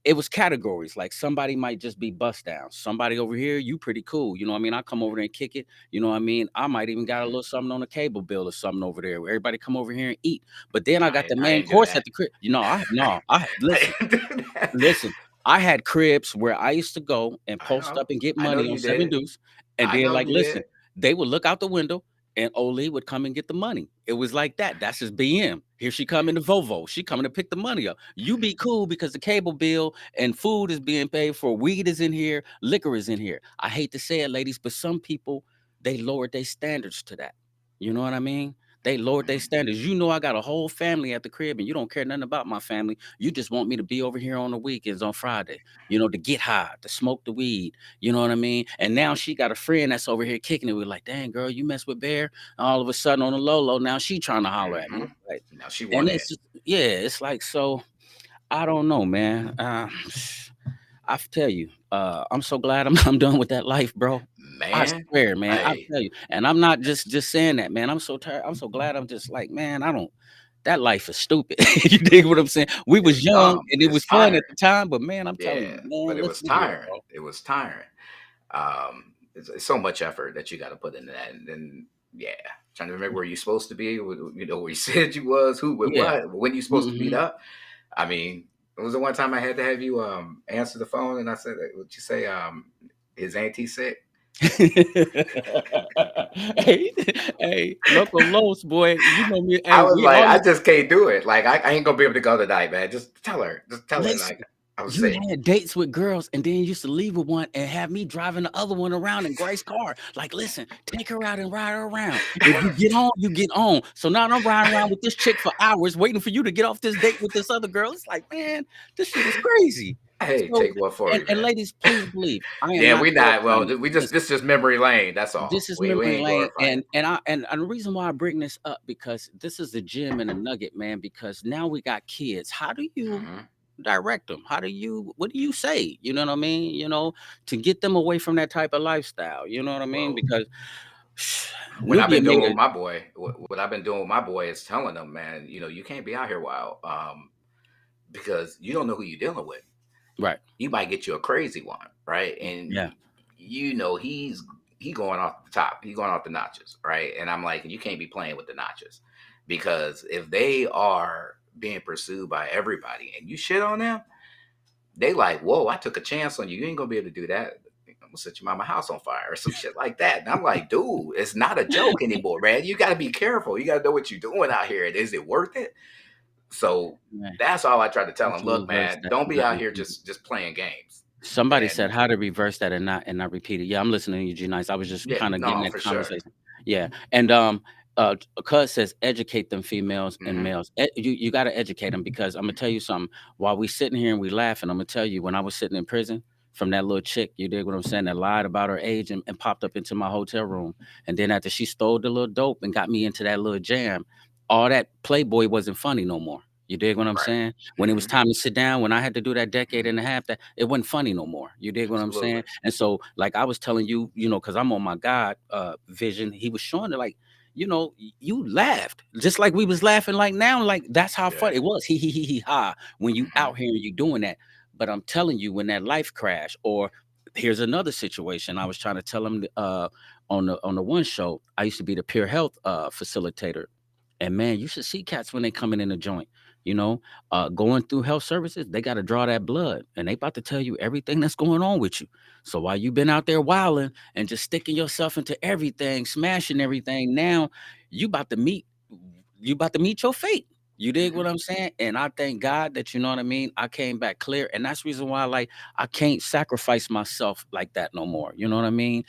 it was categories. Like somebody might just be bust down. Somebody over here, you pretty cool. You know what I mean? I come over there and kick it. You know what I mean? I might even got a Hmm. little something on the cable bill or something over there. Where everybody come over here and eat. But then I got the I main ain't do course at that. the crib. I I listen. didn't do that. Listen, I had cribs where I used to go and I post know. up and get I know money on you 7 did. Deuce, and I then, know like, you listen, did. they would look out the window and Oli would come and get the money. It was like that. That's his BM. Here she come in the Volvo. She coming to pick the money up. You be cool because the cable bill and food is being paid for. Weed is in here. Liquor is in here. I hate to say it, ladies, but some people, they lowered their standards to that. You know what I mean? They lowered their Mhm. standards. You know I got a whole family at the crib, and you don't care nothing about my family. You just want me to be over here on the weekends on Friday, to get high, to smoke the weed. You know what I mean? And now she got a friend that's over here kicking it. We're like, dang, girl, you mess with Bear. All of a sudden on the low low, now she trying to holler at me. Mhm. Like, Now she and want it's in. just, yeah, it's like, so I don't know, man. I tell you, I'm so glad I'm done with that life, bro. I Man, swear, man. I hey, tell you, and I'm not just saying that, man. I'm so tired. I'm so glad. I'm just like, man, I don't. That life is stupid. You dig what I'm saying? We it's was young dumb. and it It's was fun at tiring. the time, but man, I'm telling Yeah, you, but man, it was listen here, tiring. bro. It was tiring. It's so much effort that you got to put into that, and then yeah, trying to remember where you're supposed to be. Where you said you was, who, with Yeah. what, when you supposed to meet Mhm. up. I mean, it was the one time I had to have you answer the phone, and I said, "What you say? Is Auntie sick?" Hey, hey, Loco Los, boy, you know me. I Hey, was we like, all I just can't do it. Like, I ain't gonna be able to go tonight, man. Just tell her, listen. like I was You sick. had dates with girls and then you used to leave with one and have me driving the other one around in Grace car. Like, listen, take her out and ride her around. If you get on, you get on. So now I'm riding around with this chick for hours waiting for you to get off this date with this other girl. It's like, man, this shit is crazy. Hey, So, take one for and, me, and man. ladies, please believe I am Yeah, not we not. Well, glorifying. we just Listen, this is just memory lane. That's all. this is We memory ain't lane, glorifying. and the reason why I bring this up because this is a gem and a nugget, man. Because now we got kids. How do you Hmm. direct them? What do you say? You know what I mean? To get them away from that type of lifestyle. You know what I mean? Well, Because what I've Nubia been made doing with it my boy, what I've been doing with my boy is telling them, man, you can't be out here wild, because you don't know who you're dealing with. right. You might get you a crazy one, right? And Yeah, he going off the top, he going off the notches, right? And I'm like, you can't be playing with the notches because if they are being pursued by everybody and you shit on them, they like, whoa, I took a chance on you. You ain't gonna be able to do that. I'm gonna set your mama house on fire or some shit like that. And I'm like, dude, it's not a joke anymore, man. You gotta be careful. You gotta know what you're doing out here. Is it worth it? So man. that's all I tried to tell How him. to Look, reverse man, that don't and be not out here repeat it. just playing games. Somebody said And how to reverse that and not repeat it. Yeah, I'm listening to you, G Nice. I was just yeah, kind of getting no, that for sure. conversation. Yeah. And Cuz says educate them females and Hmm. males. You got to educate them because I'm gonna tell you something. While we sitting here and we laughing, I'm gonna tell you when I was sitting in prison from that little chick, you dig what I'm saying, that lied about her age and popped up into my hotel room. And then after she stole the little dope and got me into that little jam, all that Playboy wasn't funny no more. You dig what I'm Right. saying? When it was Hmm. time to sit down, when I had to do that decade Hmm. and a half, that it wasn't funny no more. You dig what I'm saying? Absolutely. And so, like I was telling you, because I'm on my God vision, he was showing it like, you laughed just like we was laughing like now, like that's how Yeah. funny it was. He ha when you Hmm. out here and you doing that. But I'm telling you, when that life crash, or here's another situation, I was trying to tell him on the one show, I used to be the peer health facilitator. And man, you should see cats when they coming in the joint, going through health services, they got to draw that blood and they about to tell you everything that's going on with you. So while you've been out there wilding and just sticking yourself into everything, smashing everything, now you about to meet you about to meet your fate. You dig Hmm. what I'm saying? And I thank God that, you know what I mean, I came back clear, and that's the reason why, like, I can't sacrifice myself like that no more, you know what I mean?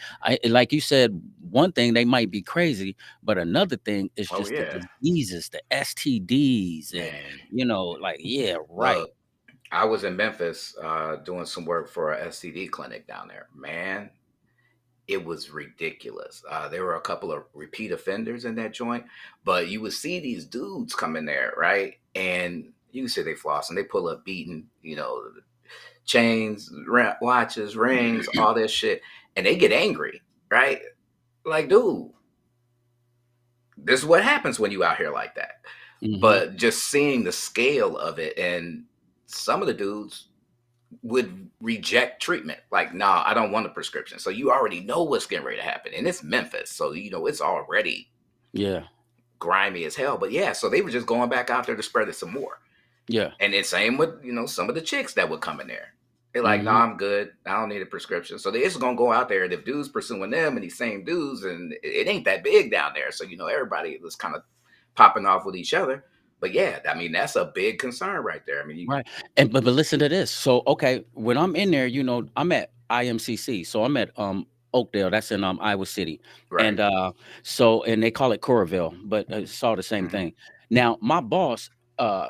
Like you said, one thing, they might be crazy, but another thing is Oh just the yeah, diseases, the STDs, and, man. like, yeah, right. Look, I was in Memphis doing some work for a STD clinic down there. Man, it was ridiculous. There were a couple of repeat offenders in that joint, but you would see these dudes come in there, right? And you can see they floss and they pull up beating, chains, watches, rings, all this shit, and they get angry, right? Like, dude, this is what happens when you out here like that. Mhm. But just seeing the scale of it, and some of the dudes would reject treatment. Like, nah, I don't want a prescription. So you already know what's getting ready to happen. And it's Memphis. So, it's already Yeah. grimy as hell. But yeah, so they were just going back out there to spread it some more. Yeah. And then same with, some of the chicks that would come in there. They're like, Mhm. nah, I'm good. I don't need a prescription. So they just gonna go out there, and if dudes pursuing them and these same dudes, and it ain't that big down there. So, everybody was kind of popping off with each other. But yeah, I mean, that's a big concern right there. I mean, Right. And but listen to this. So okay, when I'm in there, I'm at IMCC. So I'm at Oakdale, that's in Iowa City. right. And and they call it Coralville, but it's all the same Hmm. thing. Now, my boss,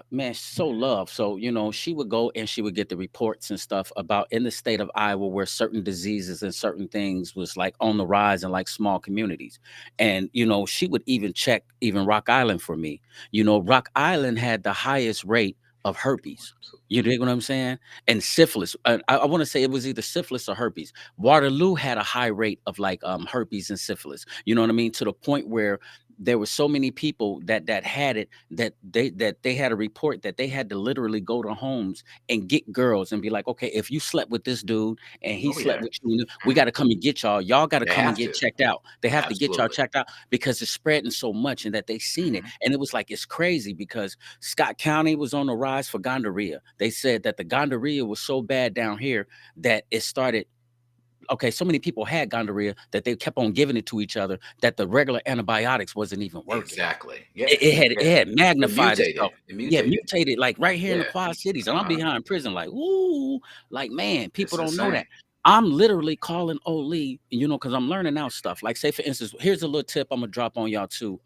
man, so loved. So, she would go and she would get the reports and stuff about in the state of Iowa where certain diseases and certain things was like on the rise in like small communities. And, she would even check even Rock Island for me. Rock Island had the highest rate of herpes. You dig what I'm saying? And syphilis. I want to say it was either syphilis or herpes. Waterloo had a high rate of like herpes and syphilis. You know what I mean? To the point where there were so many people that had it that they had a report that they had to literally go to homes and get girls and be like, okay, if you slept with this dude and he Oh slept yeah. with you, we Mhm. got to come and get y'all. Y'all got to They come and have get to. checked out. They have to get y'all Absolutely. checked out because it's spreading so much and that they seen it. Mhm. And it was like it's crazy because Scott County was on the rise for gonorrhea. They said that the gonorrhea was so bad down here that it started. Okay, so many people had gonorrhea that they kept on giving it to each other that the regular antibiotics wasn't even working. Exactly. Yeah. It had It magnified mutated. itself. It Yeah, mutated. mutated like right here in the Yeah. Quad Cities, and I'm Uh-huh. behind prison. Like, ooh, like man, It's people don't know insane. that. I'm literally calling Oli, because I'm learning out stuff. Like, say for instance, here's a little tip I'm gonna drop on y'all too.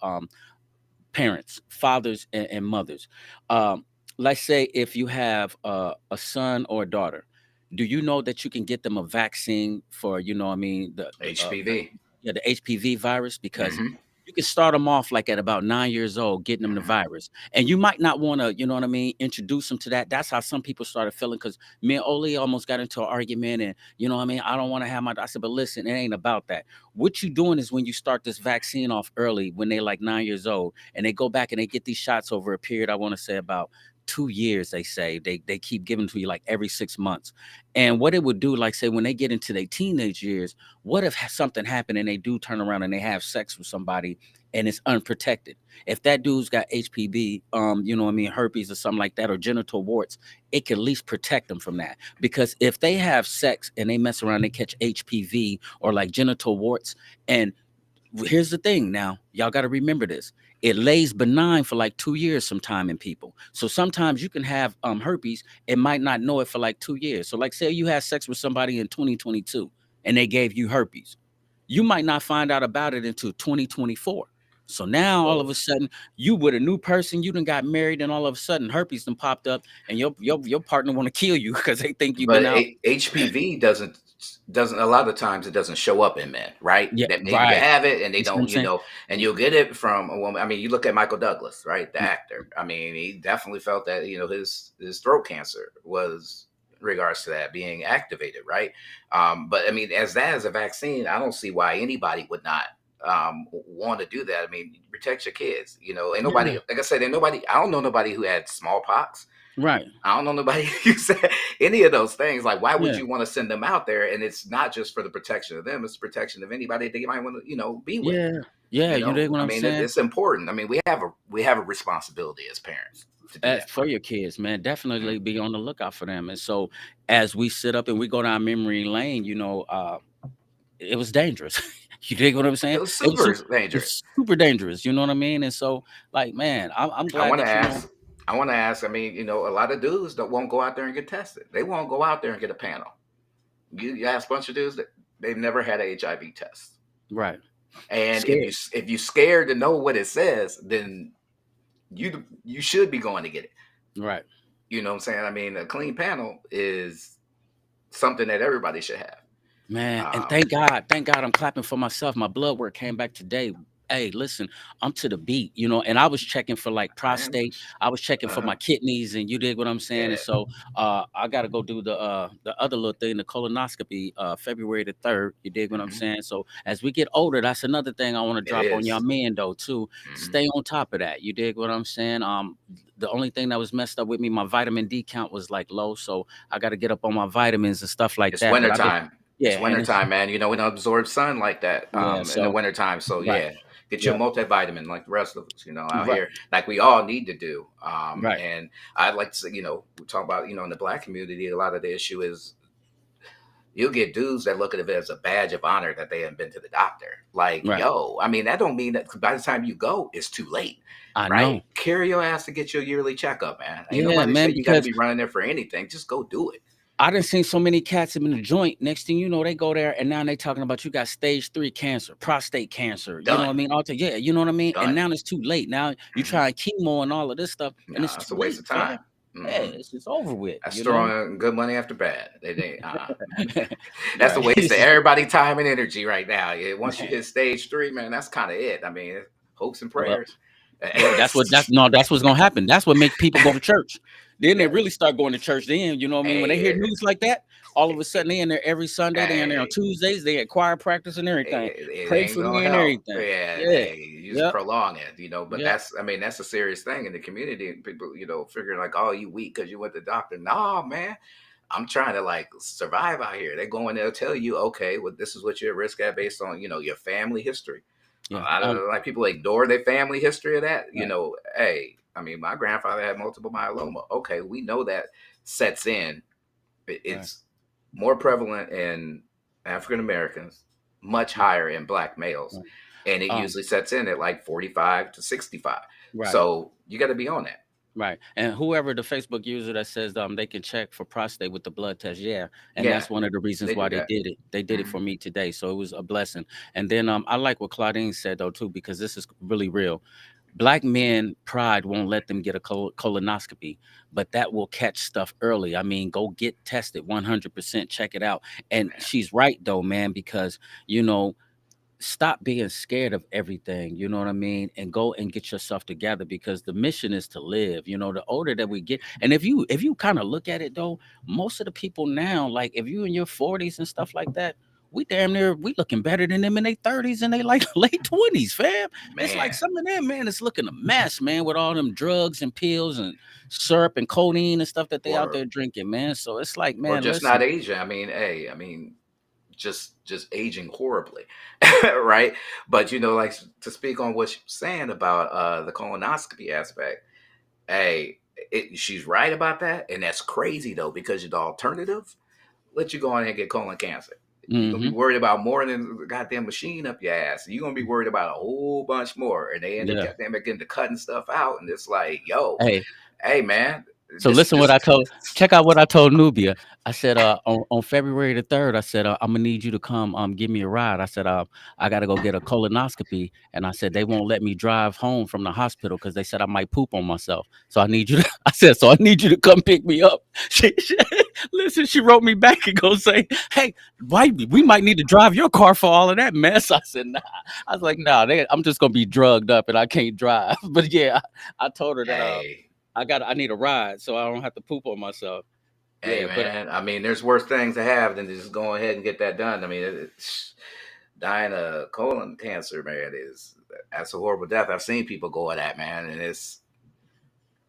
Parents, fathers, and mothers. Um, let's say if you have a son or a daughter, do you know that you can get them a vaccine for, what I mean, HPV. yeah, the HPV virus? Because Hmm. you can start them off like at about 9 years old, getting them the Hmm. virus, and you might not want to, introduce them to that. That's how some people started feeling. Because me and Oli almost got into an argument, and I don't want to have my. I said, but listen, it ain't about that. What you doing is when you start this vaccine off early, when they're like 9 years old and they go back and they get these shots over a period, I want to say about 2 years, they say they keep giving to you like every 6 months. And what it would do, like say when they get into their teenage years, what if something happened and they do turn around and they have sex with somebody and it's unprotected? If that dude's got HPV, herpes or something like that, or genital warts, it can at least protect them from that. Because if they have sex and they mess around, they catch HPV or like genital warts, and here's the thing now, y'all got to remember this. It lays benign for like 2 years sometime in people. So sometimes you can have herpes and might not know it for like 2 years. So like say you had sex with somebody in 2022 and they gave you herpes. You might not find out about it until 2024. So now all of Well, a sudden you with a new person, you done got married, and all of a sudden herpes done popped up, and your partner want to kill you because they think you've but been out. HPV doesn't a lot of times it doesn't show up in men, right? Yeah, That maybe you right. have it and they You see what I'm don't, saying? and you'll get it from a woman. I mean, you look at Michael Douglas, right? The actor. I mean, he definitely felt that, his throat cancer was in regards to that being activated, right? But I mean, as that as a vaccine, I don't see why anybody would not want to do that. I mean, protect your kids. Ain't nobody, Yeah, like I said, ain't nobody. I don't know nobody who had smallpox. right. I don't know nobody who said any of those things. Like, why would Yeah. you want to send them out there? And it's not just for the protection of them; it's the protection of anybody that you might want to, be with. Yeah, yeah, you dig what I I'm mean, saying? it's important. I mean, we have a responsibility as parents to do that. For your kids, man, definitely be on the lookout for them. And so, as we sit up and we go down memory lane, it was dangerous. You dig what I'm It saying? was It was super super, dangerous. it's super dangerous. You know what I mean? And so, like, man, I'm I glad want to that ask. I want to ask. I mean, a lot of dudes that won't go out there and get tested. They won't go out there and get a panel. You ask a bunch of dudes that they've never had a HIV test. Right. And if you Scared. if you scared to know what it says, then you should be going to get it. Right. You know what I'm saying? I mean, a clean panel is something that everybody should have. Man, and Um, thank God I'm clapping for myself. My blood work came back today. Hey, listen, I'm to the beat, and I was checking for like I am. prostate. I was checking for Uh-huh. my kidneys, and you dig what I'm saying? And Yeah. so I gotta go do the other little thing, the colonoscopy, February the 3rd. You dig what I'm Hmm. saying? So as we get older, that's another thing I want to It drop on y'all is. men though, too. Hmm. Stay on top of that. You dig what I'm saying? The only thing that was messed up with me, my vitamin D count was like low. So I gotta get up on my vitamins and stuff like It's that. But I've been wintertime. yeah, It's and it's wintertime, man. We don't absorb sun like that yeah, in the so wintertime. So right, yeah, get your yeah, multivitamin like the rest of us, out right, here, like we all need to do. right, And I'd like to say, we talk about, in the black community, a lot of the issue is you'll get dudes that look at it as a badge of honor that they haven't been to the doctor. Like, right. yo, I mean, that don't mean that by the time you go, it's too late, I right? know. Carry your ass to get your yearly checkup, man. Ain't Yeah, nobody man, say you got to because be running there for anything. Just go do it. I done seen so many cats in the joint. Next thing you know, they go there and now they talking about you got stage 3 cancer, prostate cancer. You know what I Done. mean? Yeah, you know what I mean? And Done. now it's too late. Now you Hmm. trying chemo and all of this stuff, and it's Nah, too it's a waste late, of fam. time. Yeah, Hmm. it's just over with, That's you know? throwing good money after bad. That's a Right. waste It's of just everybody time and energy right now. Yeah, once you hit stage 3, man, that's kind of it. I mean, hopes and well, prayers. well, that's what's gonna happen. That's what make people go to church. Then they really start going to church. Then you know what I mean. When they hear Hey, news like that, all of a sudden they in there every Sunday. They in there on hey, Tuesdays. They at choir practice and everything. it Pray ain't for gonna me and help. everything. Yeah, Yeah. hey, you just Yep. prolong it. But Yep. I mean, that's a serious thing in the community. People, figuring like, oh, you weak because you went to the doctor. Nah, man, I'm trying to like survive out here. They go in there, tell you, okay, well, this is what you're at risk at based on your family history. Yeah. I don't know, like people ignore their family history of that. Right. Hey, I mean, my grandfather had multiple myeloma. Okay, we know that sets in. Right. It's more prevalent in African Americans, much Yeah. higher in Black males, Right. and it Um. usually sets in at like 45 to 65. Right. So you got to be on that. Right. And whoever the Facebook user that says they can check for prostate with the blood test, yeah. And Yeah, that's one of the they reasons do why they that. did it. They did it Hmm. for me today. So it was a blessing. And then I like what Claudine said though too, because this is really real. Black men pride won't let them get a colonoscopy, but that will catch stuff early. I mean, go get tested 100%, check it out. And Yeah, she's right though, man, because you know stop being scared of everything, you know what I mean? And go and get yourself together because the mission is to live. The older that we get. And if you kind of look at it though, most of the people now, like if you in your 40s and stuff like that, we damn near we looking better than them in their 30s and they like late 20s, fam. It's like man. some of them, man, it's looking a mess, man, with all them drugs and pills and syrup and codeine and stuff that they out Or there drinking, man. So it's like, or man, just listen. not aging. I mean, hey, I mean, just aging horribly, right? But like to speak on what you're saying about the colonoscopy aspect. Hey, she's right about that, and that's crazy though because the alternative let you go on and get colon cancer. You're gonna be Hmm. worried about more than the goddamn machine up your ass. You're gonna be worried about a whole bunch more, and they end up Yeah. goddamn getting to cutting stuff out, and it's like, yo, Hey, hey man, so this listen what I this told check out what I told Nubia. I said, on February the 3rd, I said, I'm gonna need you to come give me a ride. I said, I gotta go get a colonoscopy. And I said they won't let me drive home from the hospital because they said I might poop on myself. So I need you to I said, so I need you to come pick me up. She listen, she wrote me back and go say, hey, why we might need to drive your car for all of that mess. I said, nah. I was like, nah, I'm just gonna be drugged up and I can't drive. But yeah, I told her that hey. I need a ride so I don't have to poop on myself. Hey Yeah, but man, I mean, there's worse things to have than just go ahead and get that done. I mean, dying of colon cancer, man, that's a horrible death. I've seen people go at that, man, and it's.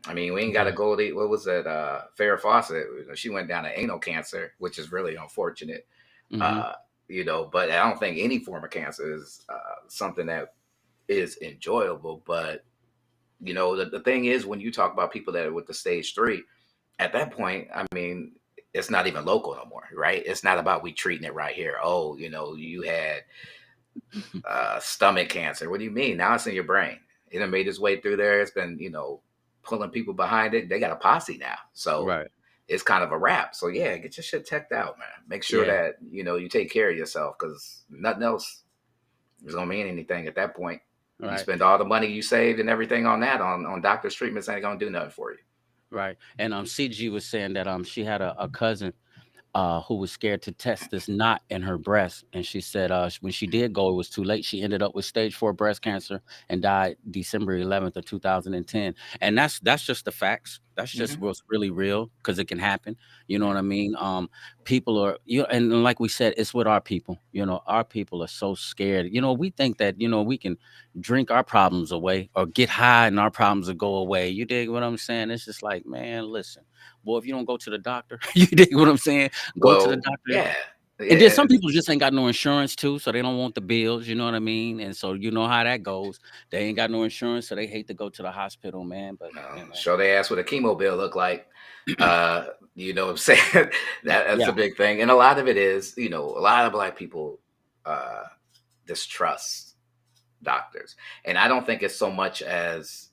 I mean, we ain't got to yeah. go to what was it? Farrah Fawcett. She went down to anal cancer, which is really unfortunate. Mhm. Uh, but I don't think any form of cancer is something that is enjoyable. But the thing is, when you talk about people that are with the stage 3, at that point, I mean, it's not even local no more, right? It's not about we treating it right here. Oh, you had stomach cancer. What do you mean? Now it's in your brain. It done made its way through there. It's been, pulling people behind it. They got a posse now, so Right. it's kind of a wrap. So yeah, get your shit checked out, man. Make sure Yeah. that you take care of yourself, because nothing else is gonna mean anything at that point. You Right. spend all the money you saved and everything on that on doctor's treatments, ain't gonna do nothing for you. Right. And CG was saying that she had a cousin who was scared to test this knot in her breast. And she said when she did go, it was too late. She ended up with stage 4 breast cancer and died December 11th of 2010. And that's just the facts. That's just Hmm. what's really real, because it can happen. You know what I Hmm. mean? People are, and like we said, it's with our people. Our people are so scared. We think that, we can drink our problems away or get high and our problems will go away. You dig what I'm saying? It's just like, man, listen, boy, if you don't go to the doctor, you dig what I'm saying? Go to the Well, doctor. yeah, And then yeah. some people just ain't got no insurance too, so they don't want the bills, you know what I mean? And so you know how that goes. They ain't got no insurance, so they hate to go to the hospital, man. But Show they ass what a chemo bill look like. Uh, you know what I'm saying? That's yeah, a big thing. And a lot of it is, a lot of black people uh distrust doctors. And I don't think it's so much as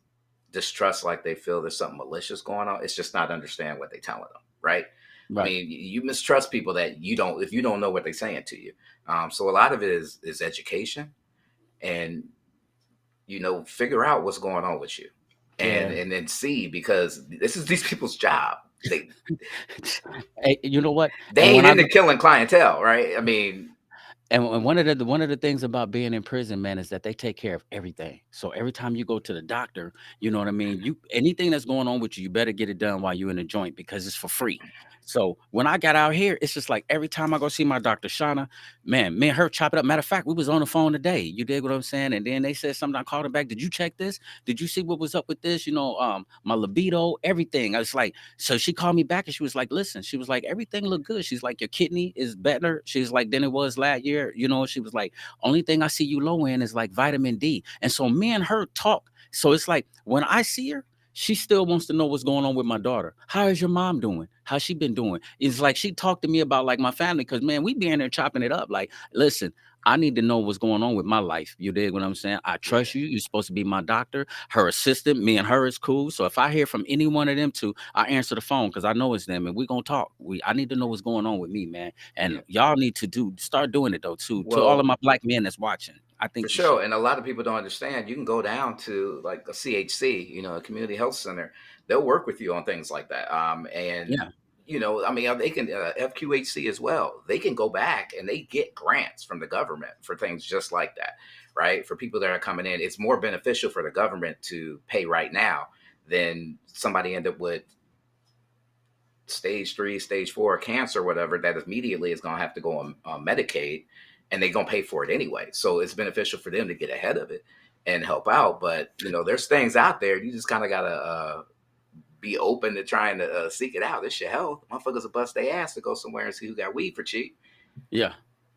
distrust, like they feel there's something malicious going on. It's just not understand what they're telling them, right? I right, mean, you mistrust people that you don't, if you don't know what they're saying to you. So a lot of it is education, and figure out what's going on with you, and yeah. and then see, because this is these people's job. They Hey, you know what? they And when ain't I into go, killing clientele, right? I mean, and one of the things about being in prison, man, is that they take care of everything. So every time you go to the doctor, you know what I mean. Anything that's going on with you, you better get it done while you're in the joint, because it's for free. So when I got out here, it's just like every time I go see my doctor, Shauna, man, me and her chop it up. Matter of fact, we was on the phone today. You dig what I'm saying? And then they said something. I called her back. Did you check this? Did you see what was up with this? My libido, everything. I was like, so she called me back and she was like, listen, she was like, everything looked good. She's like, your kidney is better. She's like, than it was last year. She was like, only thing I see you low in is like vitamin D. And so me and her talk. So it's like when I see her, she still wants to know what's going on with my daughter. How is your mom doing? How's she been doing? It's like she talked to me about like my family, because man, we be in there chopping it up. Like, listen, I need to know what's going on with my life. You dig what I'm saying? I yeah, trust you. You're supposed to be my doctor. Her assistant, me and her is cool. So if I hear from any one of them two, I answer the phone because I know it's them, and we gonna talk. I need to know what's going on with me, man. And yeah. y'all need to start doing it though too. To all of Well, my black men that's watching, I for think you sure. should. And a lot of people don't understand. You can go down to like a CHC, a community health center. They'll work with you on things like that. And, Yeah, I mean, they can, FQHC as well. They can go back and they get grants from the government for things just like that, right? For people that are coming in, it's more beneficial for the government to pay right now than somebody end up with stage 3, stage 4 cancer, whatever, that immediately is going to have to go on Medicaid, and they're going to pay for it anyway. So it's beneficial for them to get ahead of it and help out. But, there's things out there. You just kind of got to be open to trying to seek it out. It's your health. Motherfuckers will bust their ass to go somewhere and see who got weed for cheap. yeah.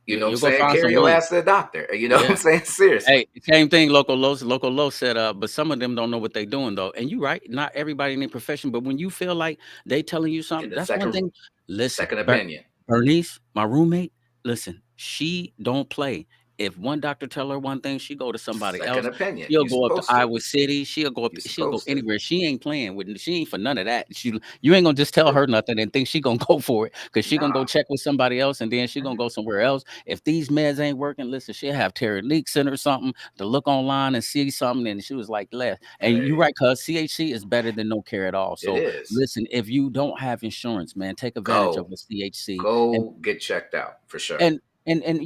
You know what I'm You'll go saying? find Carry some your weed. ass to the doctor. You know what I'm Yeah. saying? Seriously. Hey, same thing. Local Low said, but some of them don't know what they doing though. And you right, not everybody in their profession, but when you feel like they telling you something, Get the that's one second thing. Listen, second opinion. Bernice, my roommate, listen, she don't play. If one doctor tell her one thing, she go to somebody Second else. opinion. She'll You go up to supposed to. Iowa City. You She'll go supposed to. anywhere. She ain't playing with. She ain't for none of that. You ain't gonna just tell her nothing and think she gonna go for it, because she gonna go Nah. check with somebody else and then she gonna go somewhere else. If these meds ain't working, listen, she'll have Terry leaks in or something to look online and see something. And she was like, less. And you're Hey, right, cuz CHC is better than no care at all. it So is. listen, if you don't have insurance, man, take advantage of Go. a CHC. Go get checked out for sure. And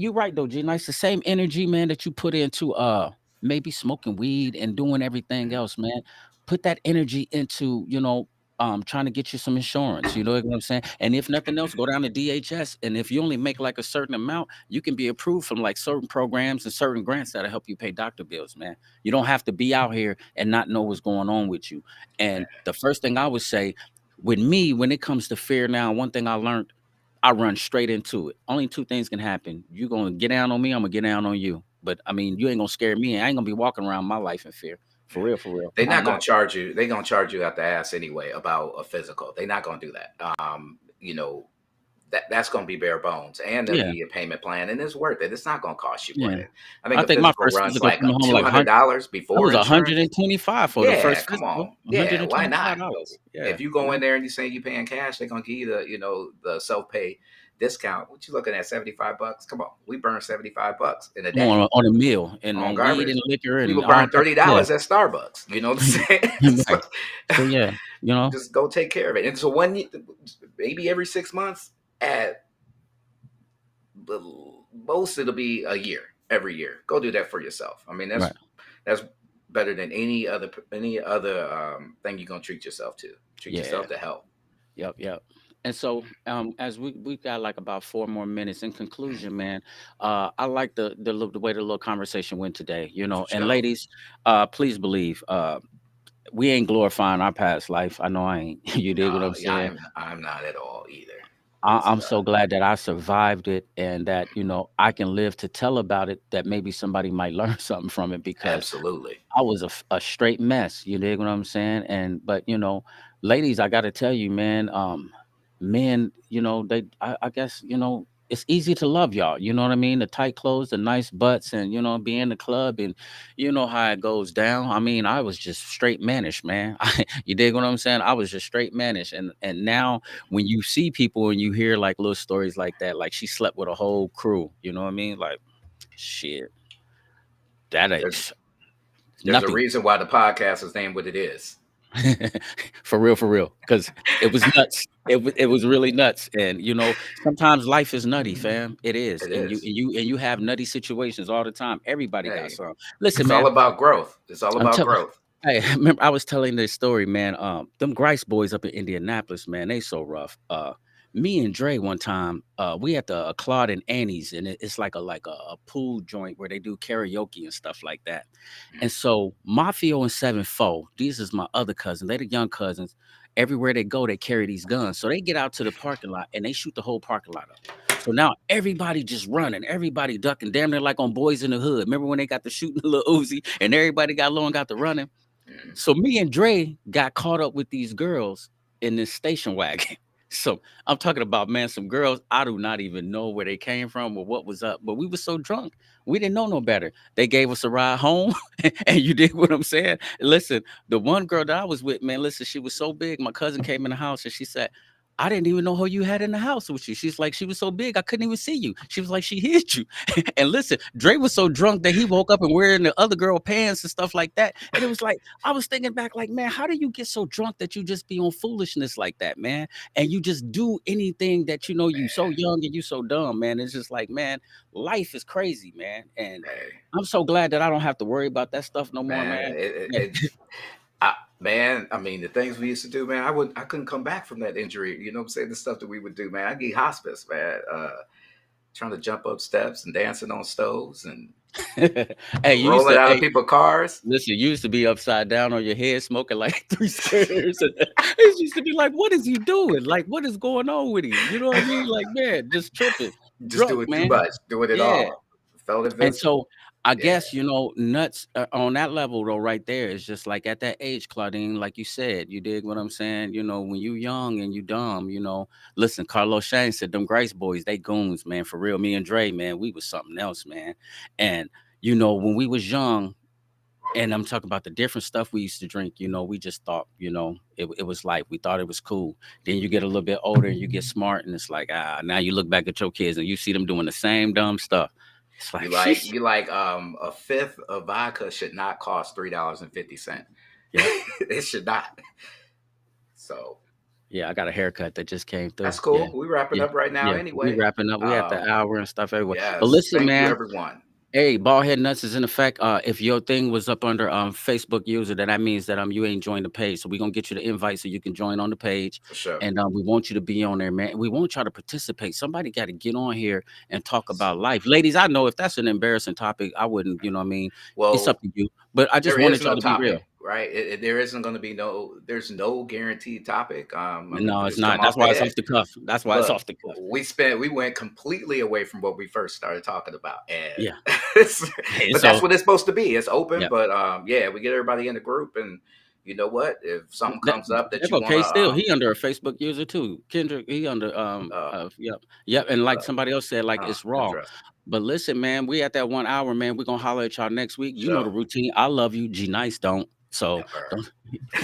you're right though, G Nice. The same energy, man, that you put into maybe smoking weed and doing everything Mhm. else, man. Put that energy into, trying to get you some insurance. You know what I'm saying? And if nothing else, go down to DHS. And if you only make like a certain amount, you can be approved from like certain programs and certain grants that'll help you pay doctor bills, man. You don't have to be out here and not know what's going on with you. And the first thing I would say with me, when it comes to fear now, one thing I learned, I run straight into it. Only two things can happen. You gonna get down on me, I'm gonna get down on you. But I mean, you ain't gonna scare me. I ain't gonna be walking around my life in fear. For Yeah. real, for real. They're I'm not gonna not. charge you. They're gonna charge you out the ass anyway about a physical. They're not gonna do that. that's going to be bare bones, and there'll Yeah, be a payment plan, and it's worth it. It's not going to cost you more yeah. than, I think I a think my physical first runs physical like coming home two like hundred dollars it before was insurance. 125 for the Yeah, first come physical. on. Yeah, why not? $125. Yeah, If you go yeah. in there and you say you paying cash, they're gonna give you the self pay discount. What you looking at, $75? Come on, we burn $75 in a Come on day on a meal and on on weed and garbage. liquor and People all burn type thirty yeah. dollars at Starbucks. You know what I'm saying? So, Right. So, yeah, you know? just go take care of it. And so maybe every 6 months, at the most it'll be a year. Every year, go do that for yourself. I mean, Right. that's better than any other thing you're gonna treat yourself to. Treat Yeah. yourself to health. Yep, yep. And so, as we got like about 4 more minutes. In Mhm. conclusion, man, I like the way the little conversation went today. For And sure. ladies, please believe, we ain't glorifying our past life. I know I ain't. You dig what No, I'm yeah, saying? I'm not at all either. It's I'm so glad that I survived it and that I can live to tell about it. That maybe somebody might learn something from it because absolutely. I was a straight mess. You dig what I'm saying? And but ladies, I got to tell you, man, men, I guess it's easy to love y'all. You know what I mean? The tight clothes, the nice butts, and be in the club, and you know how it goes down. I mean, I was just straight mannish, man. You dig what I'm saying? I was just straight mannish, and now when you see people and you hear like little stories like that, like she slept with a whole crew. You know what I mean? Like shit, that There's ain't there's a nothing. reason why the podcast is named what it is. For real, because it was nuts. It was really nuts, and sometimes life is nutty, fam. It is, It and you is. and you and you have nutty situations all the time. Everybody got Hey, some. Listen, it's all man. about growth. It's all I'm about telling. growth. Hey, remember I was telling this story, man. Them Grice boys up in Indianapolis, man, they so rough. Me and Dre one time, we at the Claude and Annie's, and it's like a pool joint where they do karaoke and stuff like that. And Mhm. so Mafio and 7-4, these is my other cousin. They the young cousins. Everywhere they go, they carry these guns. So they get out to the parking lot and they shoot the whole parking lot up. So now everybody just running, everybody ducking, damn near like on Boys in the Hood. Remember when they got the shooting the little Uzi and everybody got low and got the running? Mhm. So me and Dre got caught up with these girls in this station wagon. So I'm talking about, man, some girls I do not even know where they came from or what was up, but we were so drunk we didn't know no better. They gave us a ride home, and you did what I'm saying. Listen, the one girl that I was with, man, listen, she was so big. My cousin came in the house and she said, I didn't even know who you had in the house with you. She's like, she was so big, I couldn't even see you. She was like, she hit you. And listen, Dre was so drunk that he woke up and wearing the other girl pants and stuff like that. And it was like, I was thinking back, like, man, how do you get so drunk that you just be on foolishness like that, man? And you just do anything that you so young and you so dumb, man. It's just like, man, life is crazy, man. And Hey, I'm so glad that I don't have to worry about that stuff no more, man, man. Yeah. it man, I mean, the things we used to do, man, I couldn't come back from that injury. You know what I'm saying? The stuff that we would do, man. I need hospice, man. Trying to jump up steps and dancing on stoves and Hey, you used rolling to, out of hey, people's cars. listen, you used to be upside down on your head smoking like three squares. And it used to be like, what is he doing? Like, what is going on with him? You know what I mean? Like, man, just tripping, Just drunk, doing too man. much, doing it Yeah. all. Felt And so invincible. I Yeah, guess, nuts on that level though, right there is just like at that age, Claudine, like you said, you dig what I'm saying? When you young and you dumb, listen, Carlos Shane said them Grace boys, they goons, man, for real. Me and Dre, man, we was something else, man. And when we was young, and I'm talking about the different stuff we used to drink, we just thought, it was like we thought it was cool. Then you get a little bit older and you get smart, and it's like, now you look back at your kids and you see them doing the same dumb stuff. It's like, sheesh. you like a fifth of vodka should not cost $3.50. Yep. It should not. So Yeah, I got a haircut that just came through. that's Yeah. cool. We wrapping Yeah. up right now Yeah. We anyway. wrapping up. We at the hour and stuff everywhere. But Yes. listen, Thank you, man. everyone, Hey, Baldhead Nuts is in effect. If your thing was up under Facebook user, then that means that you ain't joined the page. So we're gonna get you the invite so you can join on the page. for sure. And we want you to be on there, man. We want y'all to participate. Somebody got to get on here and talk about life. Ladies, I know if that's an embarrassing topic, I wouldn't, what I mean, it's up Well, to you. But I just there is wanted no y'all to be topic, real. right? There isn't going to be there's no guaranteed topic. I mean, we No, it's just come not. That's off the why it's head. off the cuff. That's why it's Look, off the cuff. we went completely away from what we first started talking about, and Yeah. it's, Hey, but that's so what it's supposed to be. It's open, yeah. but yeah, we get everybody in the group, and you know what? If something That comes up that there you go want K to, Still, he under a Facebook user too. Kendrick, he under, uh, yep, yep, and like uh, somebody else said, like, it's raw. interesting. But listen, man, we at that 1 hour, man, we gonna holler at y'all next week. You know the So, routine. I love you, G Nice don't. So, never. don't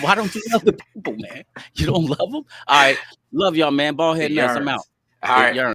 why don't you love the people, man? You don't love them. Alright, love y'all, man. Bald It head nuts, I'm out. yearns. All It right. yearns.